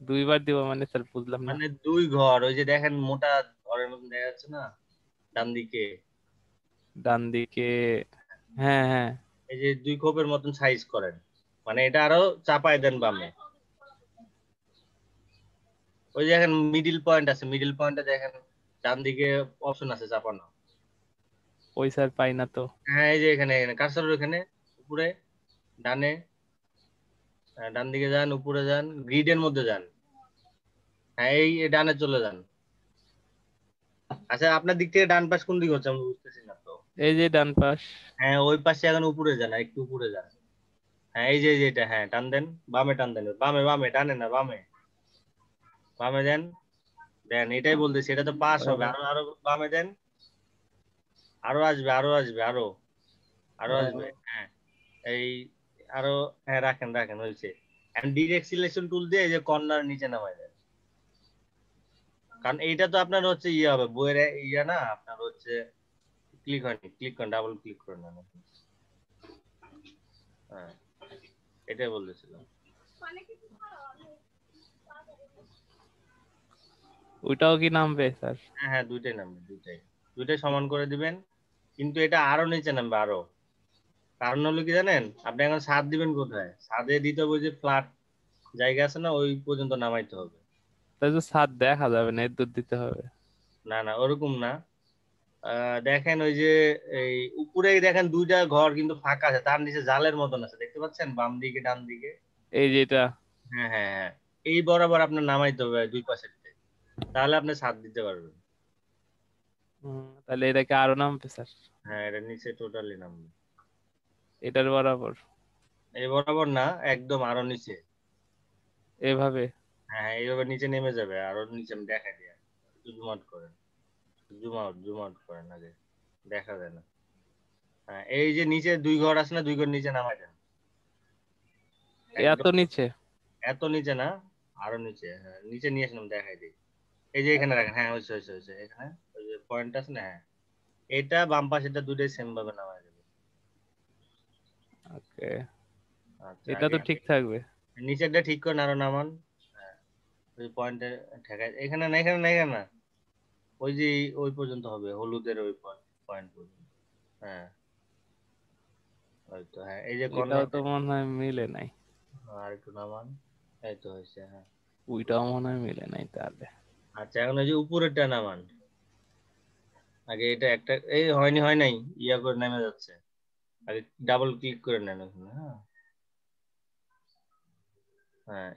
দুইবার দিব মানে স্যার বুঝলাম না। মানে 2 ঘর, ওই যে দেখেন মোটা ঘরের মতন দেখা যাচ্ছে না ডান দিকে। হ্যাঁ। এই যে 2 খোপের মতন সাইজ করেন, মানে এটা আরো চাপায় দেন বামে। ওই যে দেখেন মিডিল পয়েন্ট আছে, মিডিল পয়েন্টে দেখেন ডান দিকে অপশন আছে চাপানো। ওই স্যার পাই না তো। হ্যাঁ, এই যে এখানে কার্সর ওখানে উপরে ডানে। ডান দিকে যান, উপরে যান, গ্রিডের মধ্যে যান। হ্যাঁ, এই ডানে চলে যান। আচ্ছা, আপনার দিক থেকে ডান পাশ কোন দিকে হচ্ছে আমি বুঝতেছি না তো। এই যে ডান পাশ। হ্যাঁ, ওই পাশে এখন উপরে যান, একটু উপরে যান। হ্যাঁ, এই যে এটা, হ্যাঁ টান দেন, বামে টান দেন, বামে টানে না, বামে দেন। এটাই বলতেছি, এটা তো পাস হবে। আরো বামে দেন, আরো আসবে। হ্যাঁ, এই আরো। হ্যাঁ, রাখেন হয়েছে। ডিরেক্ট সিলেকশন টুল দিয়ে এই যে কর্নার নিচে নামাই দেন। কারণ এইটা তো আপনার হচ্ছে ইয়ে হবে, বইয়ের ইয়ে না, আপনার হচ্ছে ক্লিক হয়নি। ক্লিক করেন, ডাবল ক্লিক করেন। হ্যাঁ, এটাই বলতেছিলাম। ওইটাও কি নামবে স্যার? হ্যাঁ, দুইটাই নামবে, দুইটাই সমান করে দিবেন। কিন্তু এটা আরো নিচে নামবে আরো। কারণ হলো কি জানেন, আপনি এখন ছাদ দিবেন কোথায়? ছাদে দিতে হবে, যে ফ্ল্যাট জায়গা আছে না, ওই পর্যন্ত নামাইতে হবে। তাই তো ছাদ দেখা যাবে না, এর দূর দিতে হবে। না, ওরকম না। দেখেন ওই যে এই উপরে দেখেন 2টা ঘর কিন্তু ফাঁকা আছে, তার নিচে জালের মতন আছে, দেখতে পাচ্ছেন বাম দিকে ডান দিকে? এই যে এটা। হ্যাঁ, এই বরাবর আপনার নামাইতে হবে 2 পাশের, তাহলে আপনি ছাদ দিতে পারবেন। তাহলে এটাকে আরো নামবে স্যার? হ্যাঁ, এটা নিচে টোটালি নামবে। এটার বরাবর? এই বরাবর না, একদম আরো নিচে। এভাবে? হ্যাঁ, এইভাবে নিচে নেমে যাবে, আরো নিচে। আমি দেখা দিয়ে জুম আউট করেন, জুম আউট করেন, আগে দেখা যায় না। হ্যাঁ, এই যে নিচে 2 ঘর আছে না, 2 ঘর নিচে নামাই দেন। এত নিচে? এত নিচে না, আরো নিচে। হ্যাঁ, নিচে নিয়ে আসলাম, দেখাই দিই। এই যে এখানে রাখেন। হ্যাঁ, হয়েছে। এখানে ওই যে পয়েন্ট আছে না, হ্যাঁ, এটা বাম পাশে, এটা দুটোই সেম ভাবে নামাই দেবে। ওকে, আচ্ছা, এটা তো ঠিক থাকবে। নিচেরটা ঠিক করেন, আরো নামান। হ্যাঁ, ওই পয়েন্টে ঠেকাই। এখানে না, ওই যে ওই পর্যন্ত হবে, হলুদের ওই পয়েন্ট পর্যন্ত। হ্যাঁ, হয়তো। হ্যাঁ, এই যে এটাও কর্নার, তো মনে হয় মিলে নাই। আর একটু নামান। এই তো হয়েছে। হ্যাঁ, ওইটাও মনে হয় মিলে নাই তাহলে। আচ্ছা, এখন ওই যে উপরেরটা নামান। আগে এটা একটা এই হয় নাই ইয়া করে নেমে যাচ্ছে, আগে ডাবল ক্লিক করে নেন ওখানে। হ্যাঁ হ্যাঁ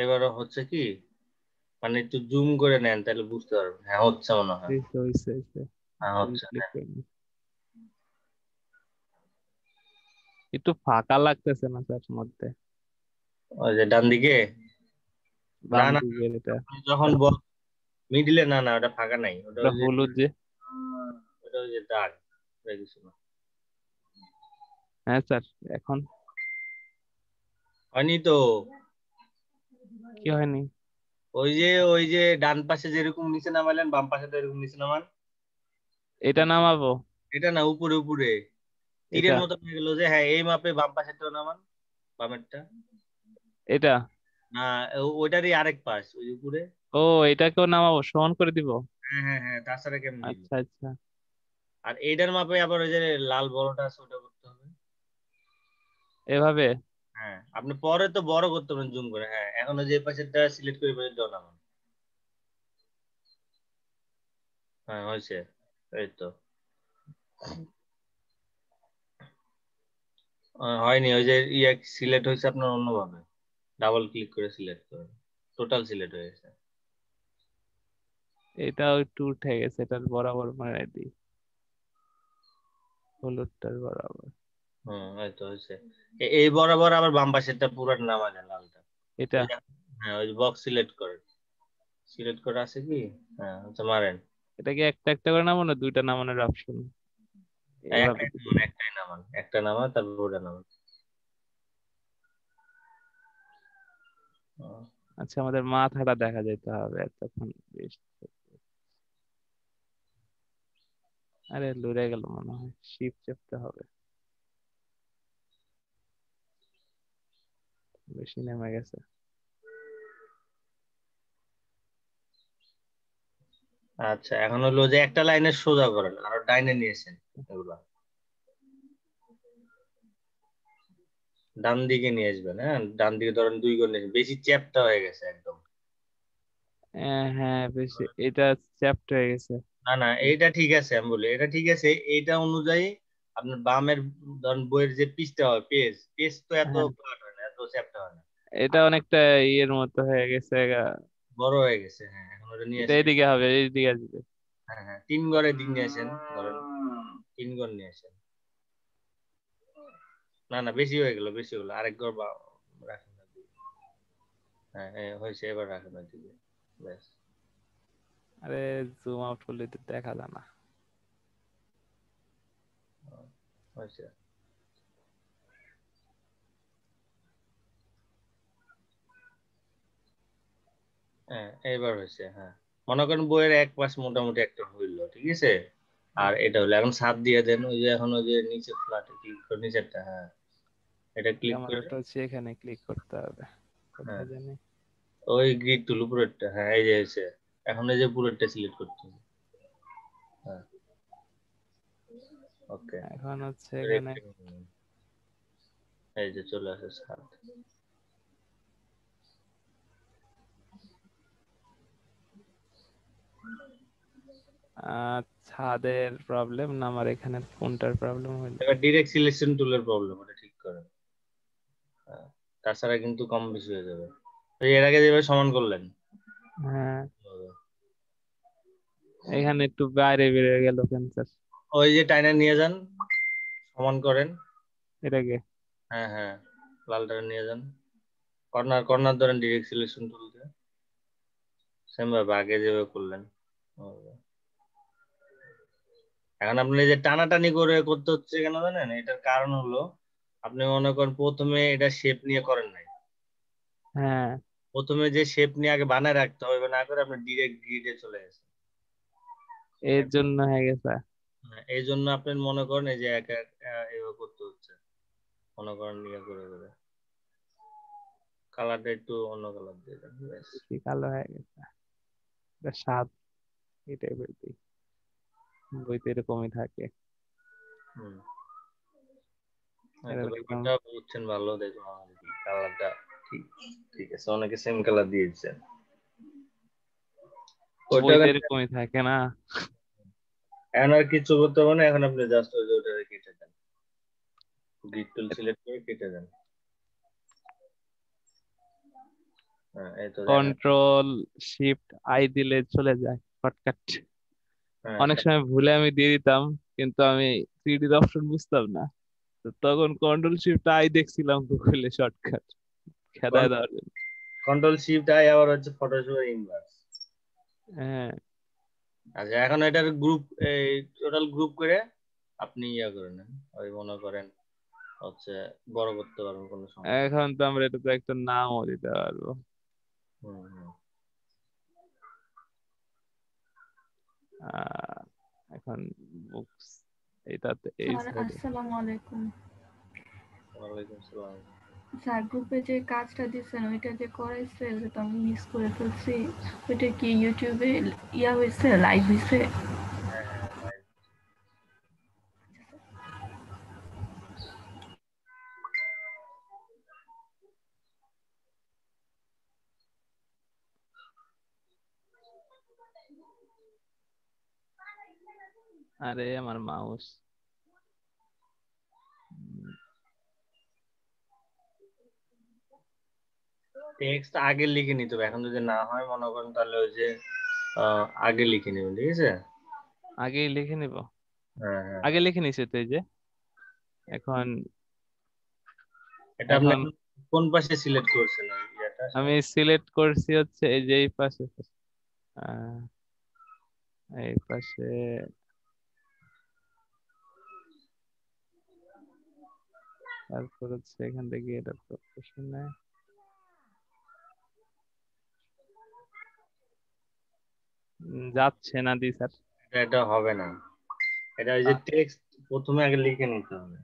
এবারও হচ্ছে কি, মানে একটু জুম করে নেন তাহলে বুঝতে পারবেন। হ্যাঁ হচ্ছে মনে হয়। হইছে হ্যাঁ হচ্ছে। ক্লিক করি। একটু ফাঁকা লাগতেছে না স্যার মধ্যে, ওই যে ডান দিকে, না বাম না দিকের এটা যখন মিডিলে, না না ওটা ফাঁকা নাই, ওটা এটা ওই যে হলুদ যে। ওটা ওই যে দাগ কিছু না। হ্যাঁ স্যার এখন হয়নি তো। কি হয়নি? ওই যে ডান পাশে যেরকম নিচে নামাইলেন, বাম পাশে তো এরকম নিচে নামান। এটা নামাবো? এটা না, উপরে উপরে তীরের এটা মতো হয়ে গেল যে। হ্যাঁ এই মাপে বাম পাশেরটাও নামান, বামেরটা। এটা না ওইটারই আরেক পাশ, ওই উপরে। ও এটাকেও নামাবো, সমান করে দিব? হ্যাঁ হ্যাঁ হ্যাঁ, তাছাড়া কেমন দিবি? আচ্ছা আচ্ছা। আর এইটার মাপে আবার ওই যে লাল বড়টা আছে ওটা করতে হবে। এভাবে? হ্যাঁ আপনি পরে তো বড় করতে পারেন জুম করে। হ্যাঁ এখন ওই যে পাশেরটা সিলেক্ট করে পাশেরটাও নামান। হ্যাঁ হয়েছে, এই তো। হয়নি, ওই যে ইয়া সিলেক্ট হয়েছে আপনার অন্যভাবে, ডাবল ক্লিক করে সিলেক্ট করেন, টোটাল সিলেক্ট হয়ে গেছে। এটাও একটু উঠে গেছে, এটার বরাবর মানে দিই, হলুদটার বরাবর। এই তো হয়েছে। এই বরাবর আবার বাম পাশেরটা পুরো নামা যায় লালটা। এটা ওই হ্যাঁ ওই বক্স সিলেক্ট করেন, সিলেক্ট করে আছে কি? হ্যাঁ আচ্ছা মারেন। এটা কি একটা একটা করে নামানো, দুইটা নামানোর অপশন? এভাবে দিবো। একটাই নামান, একটা নামান তারপর ওটা নামান। আচ্ছা আমাদের মাথাটা দেখা যেতে হবে এতক্ষণ বেশ। আরে লড়ে গেল মনে হয়, শিপ চেপতে হবে, বেশি নেমে গেছে। আচ্ছা এখন হলো যে একটা লাইনে সোজা করেন আর ডাইনে নিয়েছেন, এগুলা ডান দিকে নিয়ে আসবেন। হ্যাঁ ডান দিকে ধরেন 2 করে নিয়েছেন, বেশি চ্যাপটা হয়ে গেছে একদম। হ্যাঁ বেশি এটা চ্যাপ্ট হয়ে গেছে। না না এইটা ঠিক আছে, আমি বলি এটা ঠিক আছে। এইটা অনুযায়ী আপনার বামের ধরেন বইয়ের যে পিসটা হয়, পেজ তো এত হ্যাঁ ফ্ল্যাট হয় না, এত চ্যাপটা হয় না। এটা অনেকটা ইয়ের মতো হয়ে গেছে বড় হয়ে গেছে। হ্যাঁ এখন ওটা নিয়ে এটা আসেন। এইদিকে হবে, এইদিকে আসবে। হ্যাঁ হ্যাঁ 3 ঘরের দিক নিয়ে আসেন, ধরেন 3 ঘর নিয়ে আসেন। না না বেশি হয়ে গেল, বেশি হলো, আরেক ঘর রাখেন না দিকে। হ্যাঁ হ্যাঁ হয়েছে, এবার রাখেন না দিকে, ব্যাস। আরে জুম আউট করলে তো দেখা যায় না। হয়েছে। হ্যাঁ এবার হয়েছে। হ্যাঁ মনে করেন বইয়ের এক পাশ মোটামুটি একটা হইলো, ঠিক আছে। আর এটা হলো এখন ছাদ দিয়ে দেন, ওই যে এখন ওই যে নিচে ফ্ল্যাটে ক্লিক করে নিচেরটা। হ্যাঁ এটা ক্লিক আমার করে। ওটা হচ্ছে এখানে ক্লিক করতে হবে, হ্যাঁ কোথায় জানি। ওই গ্রিড টুল উপরেরটা। হ্যাঁ এই যে হয়েছে, এখন এই যে পুরোটা সিলেক্ট করতে হবে। হ্যাঁ ওকে। এখন হচ্ছে এখানে এই যে চলে আসে ছাদ। ছাদের প্রবলেম না, আমার এখানে কোনটার প্রবলেম হইলো? এবার ডিরেক্ট সিলেকশন টুলের প্রবলেম, ওটা ঠিক করেন। তাছাড়া কিন্তু কম বেশি হয়ে যাবে। এর আগে যেভাবে সমান করলেন। হ্যাঁ এখানে একটু বাইরে বেরিয়ে গেল ক্যান্সার। ওই যে টাইনা নিয়ে যান, সমান করেন। এটাকে হ্যাঁ হ্যাঁ লালটা নিয়ে যান, কর্নার কর্নার ধরেন, ডিরেক্ট সিলেকশন টুল দিয়ে সেম ভাবে আগে যেভাবে করলেন। এখন আপনি যে টানাটানি করে করতে হচ্ছে কেন জানেন? এটার কারণ হলো আপনি মনে করেন প্রথমে এটা শেপ নিয়ে করেন নাই। হ্যাঁ প্রথমে যে শেপ নিয়ে আগে বানায় রাখতে হবে, না করে আপনি ডিরেক্ট গ্রিডে চলে গেছেন। এর জন্য হয়ে গেছে। এই জন্য আপনি মনে করেন এই যে এভাবে করতে হচ্ছে, মনে করেন ইয়ে করে করে কালারটা একটু অন্য কালার দিয়ে দেন, ব্যাস। বেশি কালো হয়ে গেছে, এটা স্বাদ এই টাইপের দিই, বইতে এরকমই থাকে। হুম এরকম একদম ব্যাপারটা বুঝছেন ভালো, দেখুন কালারটা ঠিক ঠিক আছে, অনেকে সেম কালার দিয়েছেন। ওইটা বইতে এরকমই থাকে না। এখন আর কিছু করতে হবে না, এখন আপনি জাস্ট ওই যে ওটা কেটে দেন, গ্রিড টুল সিলেক্ট করে কেটে দেন। হ্যাঁ এই তো দেখেন। কন্ট্রোল শিফট আই দিলে চলে যায় শর্টকাট। হ্যাঁ অনেক সময় ভুলে আমি দিয়ে দিতাম, কিন্তু আমি 3D অপশন বুঝতাম না, তো তখন কন্ট্রোল শিফট আই দেখছিলাম গুগলে শর্টকাট খেদায় দেওয়ার জন্য। কন্ট্রোল শিফট আই আবার হচ্ছে ফটোশপ ইনভার্স। হ্যাঁ আচ্ছা এখন এটার গ্রুপ, এই টোটাল গ্রুপ করে আপনি ইয়া করে নেন, ওই মনে করেন হচ্ছে বড় করতে পারবেন কোনো সমস্যা। এখন তো আমরা এটাতে একটা নামও দিতে পারবো। হুম। এখন বুকস এটাতে এই স্যার আসসালামু আলাইকুম। ওয়ালাইকুম আসসালাম। স্যার গ্রুপে যে কাজটা দিয়েছেন ওইটা যে করাইছে ওটা তো আমি মিস করে ফেলছি, ওইটা কি ইউটিউবে ইয়া হয়েছে, লাইভ হয়েছে? আরে আমার মাউস টেক্সট আগে লিখে নিতে হবে, এখন যদি না হয় মনে করেন তাহলে ওই যে আগে লিখে নেবেন, ঠিক আছে? আগেই লিখে নিব। হ্যাঁ আগে লিখে নিছে তো এই যে। এখন এটা আপনি কোন পাশে সিলেক্ট করছেন? আমি সিলেক্ট করছি হচ্ছে এই যে এই পাশে, এই পাশে। তারপর হচ্ছে এখান থেকে এটা প্রফেশনে যাচ্ছে না দি স্যার। এটা হবে না, এটা ওই যে টেক্সট প্রথমে আগে লিখে নিতে হবে।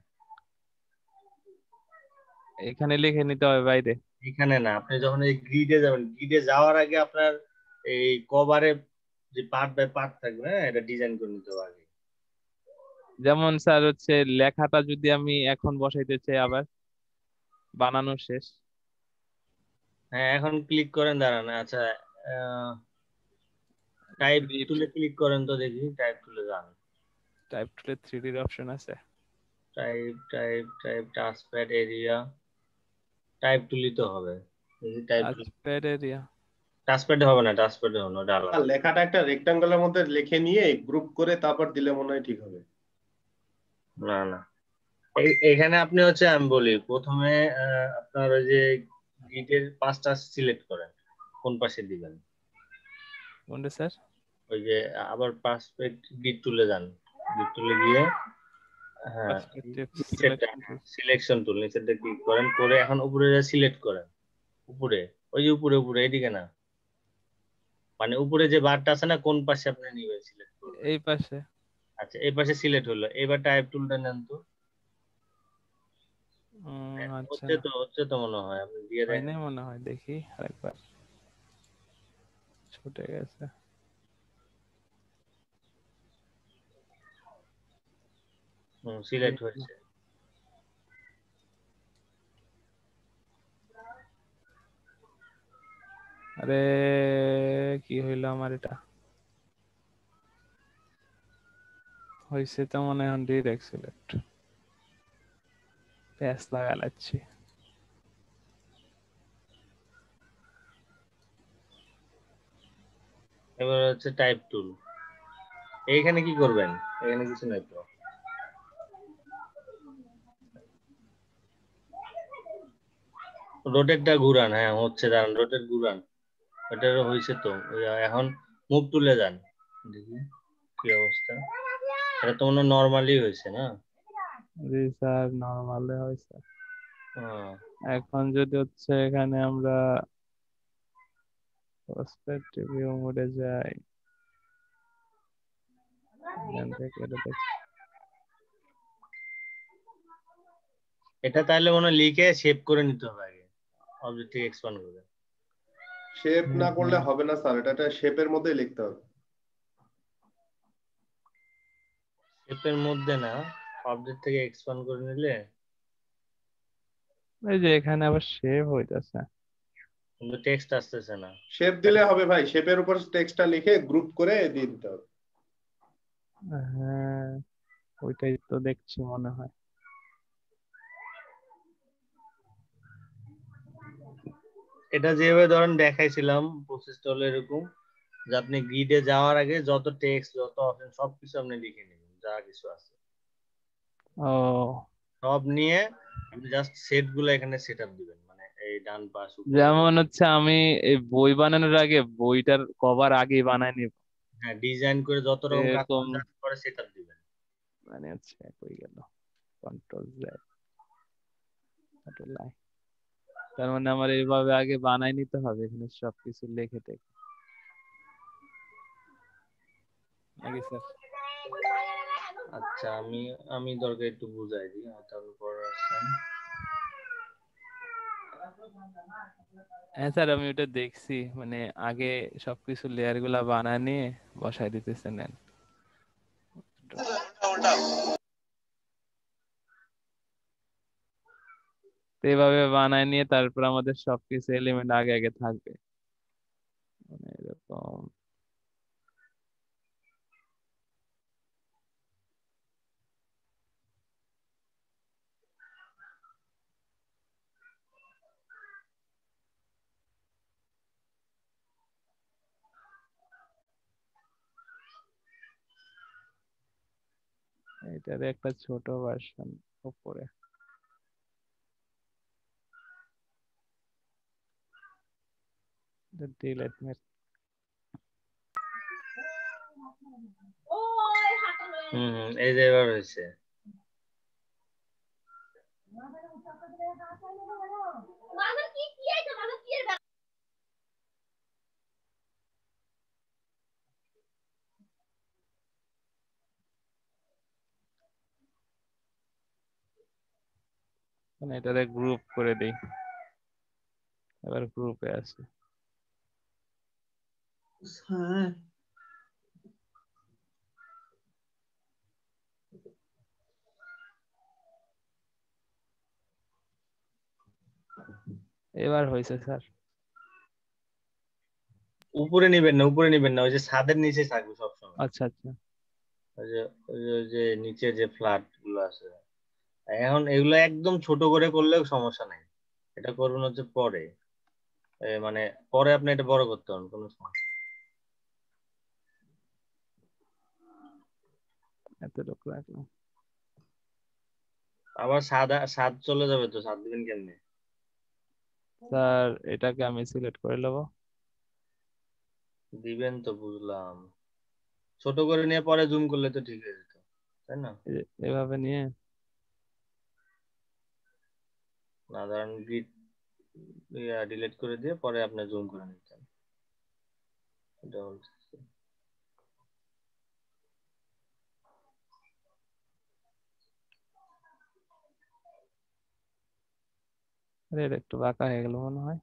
এখানে লিখে নিতে হবে বাইরে? এখানে না, আপনি যখন এই গ্রিডে যাবেন, গ্রিডে যাওয়ার আগে আপনার এই কভারে যে পার্ট বাই পার্ট থাকবে, হ্যাঁ এটা ডিজাইন করে নিতে হবে আগে। যেমন স্যার হচ্ছে লেখাটা যদি আমি এখন বসাইতে চাই, আবার বানানো শেষ। হ্যাঁ এখন ক্লিক করেন, দাঁড়ান। আচ্ছা টাইপ টুলে ক্লিক করেন তো দেখি, টাইপ টুলে যান। টাইপ টুলে 3D এর অপশন আছে। টাইপ টাচপ্যাড এরিয়া, টাইপ টুলই তো হবে। দেখি টাচপ্যাড এরিয়া, টাচপ্যাডে হবে না, টাচপ্যাডে হবে না, ডালা। লেখাটা একটা রেক্টাঙ্গেলের মধ্যে লিখে নিয়ে গ্রুপ করে তারপর দিলে মনে হয় ঠিক হবে। না না, এখানে আপনি হচ্ছে আমি বলি প্রথমে আপনার ওই যে গ্রিডের পাঁচটা সিলেক্ট করেন, কোন পাশে দিবেন। কোনটা স্যার? ওই যে আবার পার্সপেক্ট গ্রিড টুলে যান, গ্রিড টুলে গিয়ে হ্যাঁ সিলেকশন টুল নিচেরটা ক্লিক করেন, করে এখন উপরে সিলেক্ট করেন। উপরে ওই যে উপরে উপরে এইদিকে না, মানে উপরে যে বারটা আছে না, কোন পাশে আপনি নিবেন সিলেক্ট করুন। এই পাশে। আচ্ছা এই পাশে সিলেক্ট হলো, এবার টাইপ টুলটা নেন তো। আচ্ছা হচ্ছে তো মনে হয়, আপনি দিয়ে দেন মনে হয়, দেখি আরেকবার। ছুটে গেছে। সিলেক্ট হয়েছে। আরে কি হইলো আমার? এটা হয়েছে তো মনে হয় ডিরেক্ট সিলেক্ট। প্যাস লাগাচ্ছি। এবার হচ্ছে টাইপ টুল, এইখানে কি করবেন? এখানে কিছু নাই তো, রোটেটটা ঘুরান। হ্যাঁ হচ্ছে, দাঁড়ান রোটেট ঘুরান, ওটা হয়েছে তো। এখন মুভ টুলে যান, দেখি কি অবস্থা। এটা তো মনে নরমালি হয়েছে না? জি স্যার নরমালে হয়েছে। এখন যদি হচ্ছে এখানে আমরা পার্সপেক্টিভ ভিউ মোডে যাই, এটা তাহলে মনে লিখে সেভ করে নিতে হবে আগে, অবজেক্ট থেকে এক্সপ্যান্ড করে। শেপ না করলে হবে না স্যার, এটা শেপের মধ্যেই লিখতে হবে। শেপের মধ্যে না, অবজেক্ট থেকে এক্সপ্যান্ড করে নিলে। এই যে এখানে আবার সেভ হইতাছে, কিন্তু টেক্সট আসতেছে না। শেপ দিলে হবে ভাই, শেপের উপর টেক্সটটা লিখে গ্রুপ করে দিয়ে দিতে হবে। হ্যাঁ ওইটাই তো দেখছি মনে হয়। এটা যেভাবে ধরেন দেখাইছিলাম প্রসেসটা হলো এরকম যে আপনি গ্রিডে যাওয়ার আগে যত টেক্সট যত অপশন সবকিছু আপনি লিখে নেবেন যা কিছু আছে ও সব নিয়ে আপনি জাস্ট সেট গুলো এখানে সেট আপ দিবেন মানে এই ডান পাশ উপরে যেমন হচ্ছে আমি এই বই বানানোর আগে বইটার কভার আগে বানাই নিব, হ্যাঁ ডিজাইন করে যত রকম কাজ এরকম করে সেট আপ দিবেন। মানে হচ্ছে হয়ে গেল কন্ট্রোল জেড। তার মানে আমার এইভাবে আগে বানাই নিতে হবে এখানে সবকিছু লিখে টেখে, নাকি স্যার? আচ্ছা আমি আমি দরকার একটু বুঝাই দিই তারপর আসছেন। হ্যাঁ স্যার আমি ওটা দেখছি, মানে আগে সবকিছু লেয়ার গুলা বানায় নিয়ে বসাই দিতেছে নেন। তো এইভাবে বানায় নিয়ে তারপর আমাদের সবকিছু এলিমেন্ট আগে আগে থাকবে, মানে এরকম। এটার একটা ছোট ভার্সন উপরে ডিলেট মেট। এই যে এবার হয়েছে মানে এটারে গ্রুপ করে দেই, এবার গ্রুপে আছে। এবার হয়েছে স্যার। উপরে নিবেন না উপরে নিবেন না ওই যে ছাদের নিচে থাকবে সবসময়। আচ্ছা আচ্ছা ওই যে নিচে যে ফ্ল্যাট গুলো আছে এখন এগুলো একদম ছোট করে করলেও সমস্যা নাই, এটা করবেন হচ্ছে পরে মানে পরে আপনি এটা বড় করতে পারেন কোনো সমস্যা নেই। এতটুকু রাখলাম। আবার স্বাদ চলে যাবে তো স্বাদ দিবেন কেমনে? স্যার এটাকে আমি সিলেক্ট করে নেব। দিবেন তো বুঝলাম, ছোট করে নিয়ে পরে জুম করলে তো ঠিক হয়ে যেত তাই না? এভাবে নিয়ে না ধরেন গ্রিড ডিলিট করে দিয়ে পরে আপনি জুম করে নিতেন, এটা বলছি। আরে এটা একটু বাঁকা হয়ে গেল মনে হয়,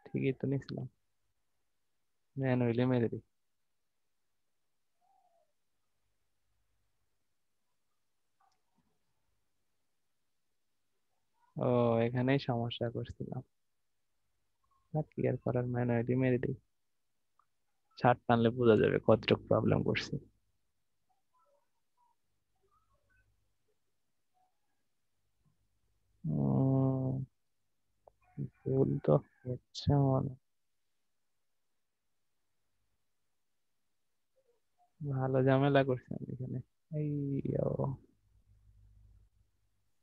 ঠিকই তো নিছিলাম, ম্যানুয়ালি মেরে দিই। ও এখানেই সমস্যা করছিলাম, ক্লিয়ার করার ম্যানুয়ালি মেরে দিই, ছাড় টানলে বোঝা যাবে কতটুকু প্রবলেম করছি। ভুল তো হচ্ছে মনে, ভালো ঝামেলা করছি আমি এখানে। এই ও,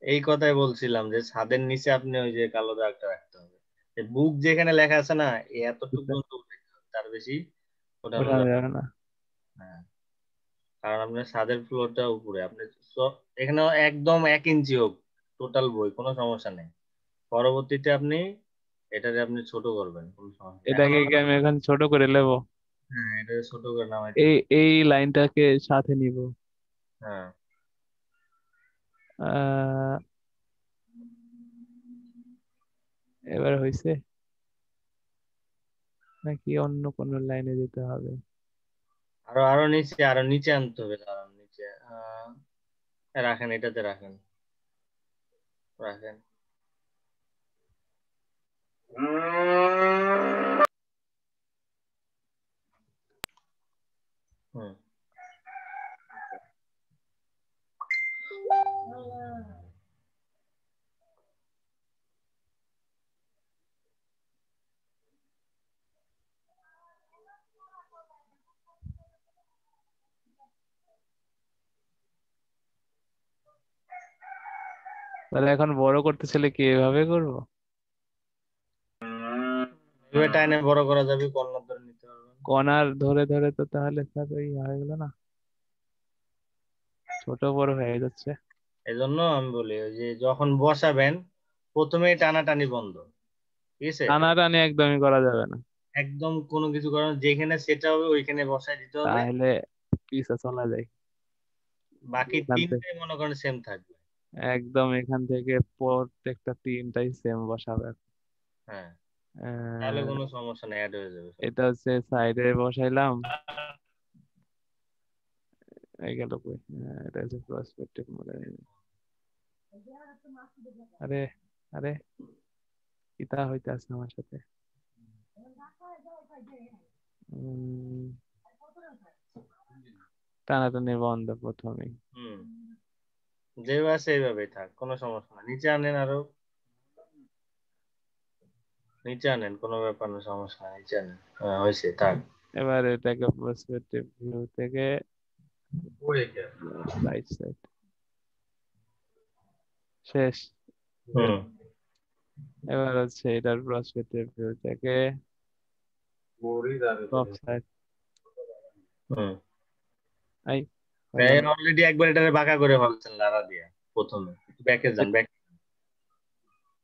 এই কথাই বলছিলাম যে ছাদের নিচে আপনি ওই যে কালো দাগটা রাখতে হবে, বুক যেখানে লেখা আছে না এতটুকু পর্যন্ত উঠাইতে হবে, তার বেশি ওঠানো ওঠানো যাবে যাবে না। না। হ্যাঁ কারণ আপনার ছাদের ফ্লোরটা উপরে আপনি এখানে একদম 1 ইঞ্চি হোক টোটাল বই কোনো সমস্যা নেই, পরবর্তীতে আপনি এটাকে আপনি ছোট করবেন কোনো সমস্যা নেই। এখন এটাকে কি আমি এখন ছোট করে নেব? হ্যাঁ এটা ছোট করে নামাই এই দিবেন। এই লাইনটাকে সাথে নিব। হ্যাঁ আহ এবার হয়েছে নাকি অন্য কোনো লাইনে যেতে হবে? আরো আরো নিচে আনতে হবে, কারণ নিচে রাখেন এটাতে রাখেন রাখেন। হুম তাহলে এখন বড় করতে চাইলে কি এভাবে করবো? এভাবে টাইনে বড় করা যাবে, কর্নার ধরে নিতে পারবেন। কর্নার ধরে ধরে তো তাহলে স্যার ওই হয়ে গেল না, ছোট বড় হয়ে যাচ্ছে। এই জন্য আমি বলি ওই যে যখন বসাবেন প্রথমেই টানাটানি বন্ধ, ঠিক আছে? টানাটানি একদমই করা যাবে না, একদম কোনো কিছু করার, যেখানে সেটা হবে ওইখানে বসায় দিতে হবে। তাহলে পিছে চলা যায়। বাকি এখান থেকে তিনটাই মনে করেন সেম থাকবে। একদম এখান থেকে প্রত্যেকটা তিনটাই সেম বসাবে। হ্যাঁ, তাহলে আহ, কোনো সমস্যা নেই, অ্যাড হয়ে যাবে সব। এটা হচ্ছে সাইডে বসাইলাম, এই গেল কই? এটা হচ্ছে প্রসপেক্টিভ মোডে। আরে আরে কিতা হইতাছে আমার সাথে? উম, টানাটানি বন্ধ প্রথমেই। যেভাবে আছে এইভাবেই থাক, কোনো সমস্যা না। নিচে আনেন, আরো নিচে আনেন, কোনো ব্যাপার না, সমস্যা না, নিচে আনেন। হ্যাঁ, হয়েছে, থাক। এবার এটাকে প্রসপেক্টিভ ভিউ থেকে রাইট সাইড শেষ। এবার হচ্ছে এটার প্রসপেক্টিভ ভিউ থেকে টপ সাইড। আই অলরেডি একবার এটারে বাঁকা করে ফেলছেন লারা দিয়া প্রথমে। ব্যাকে যান, ব্যাক।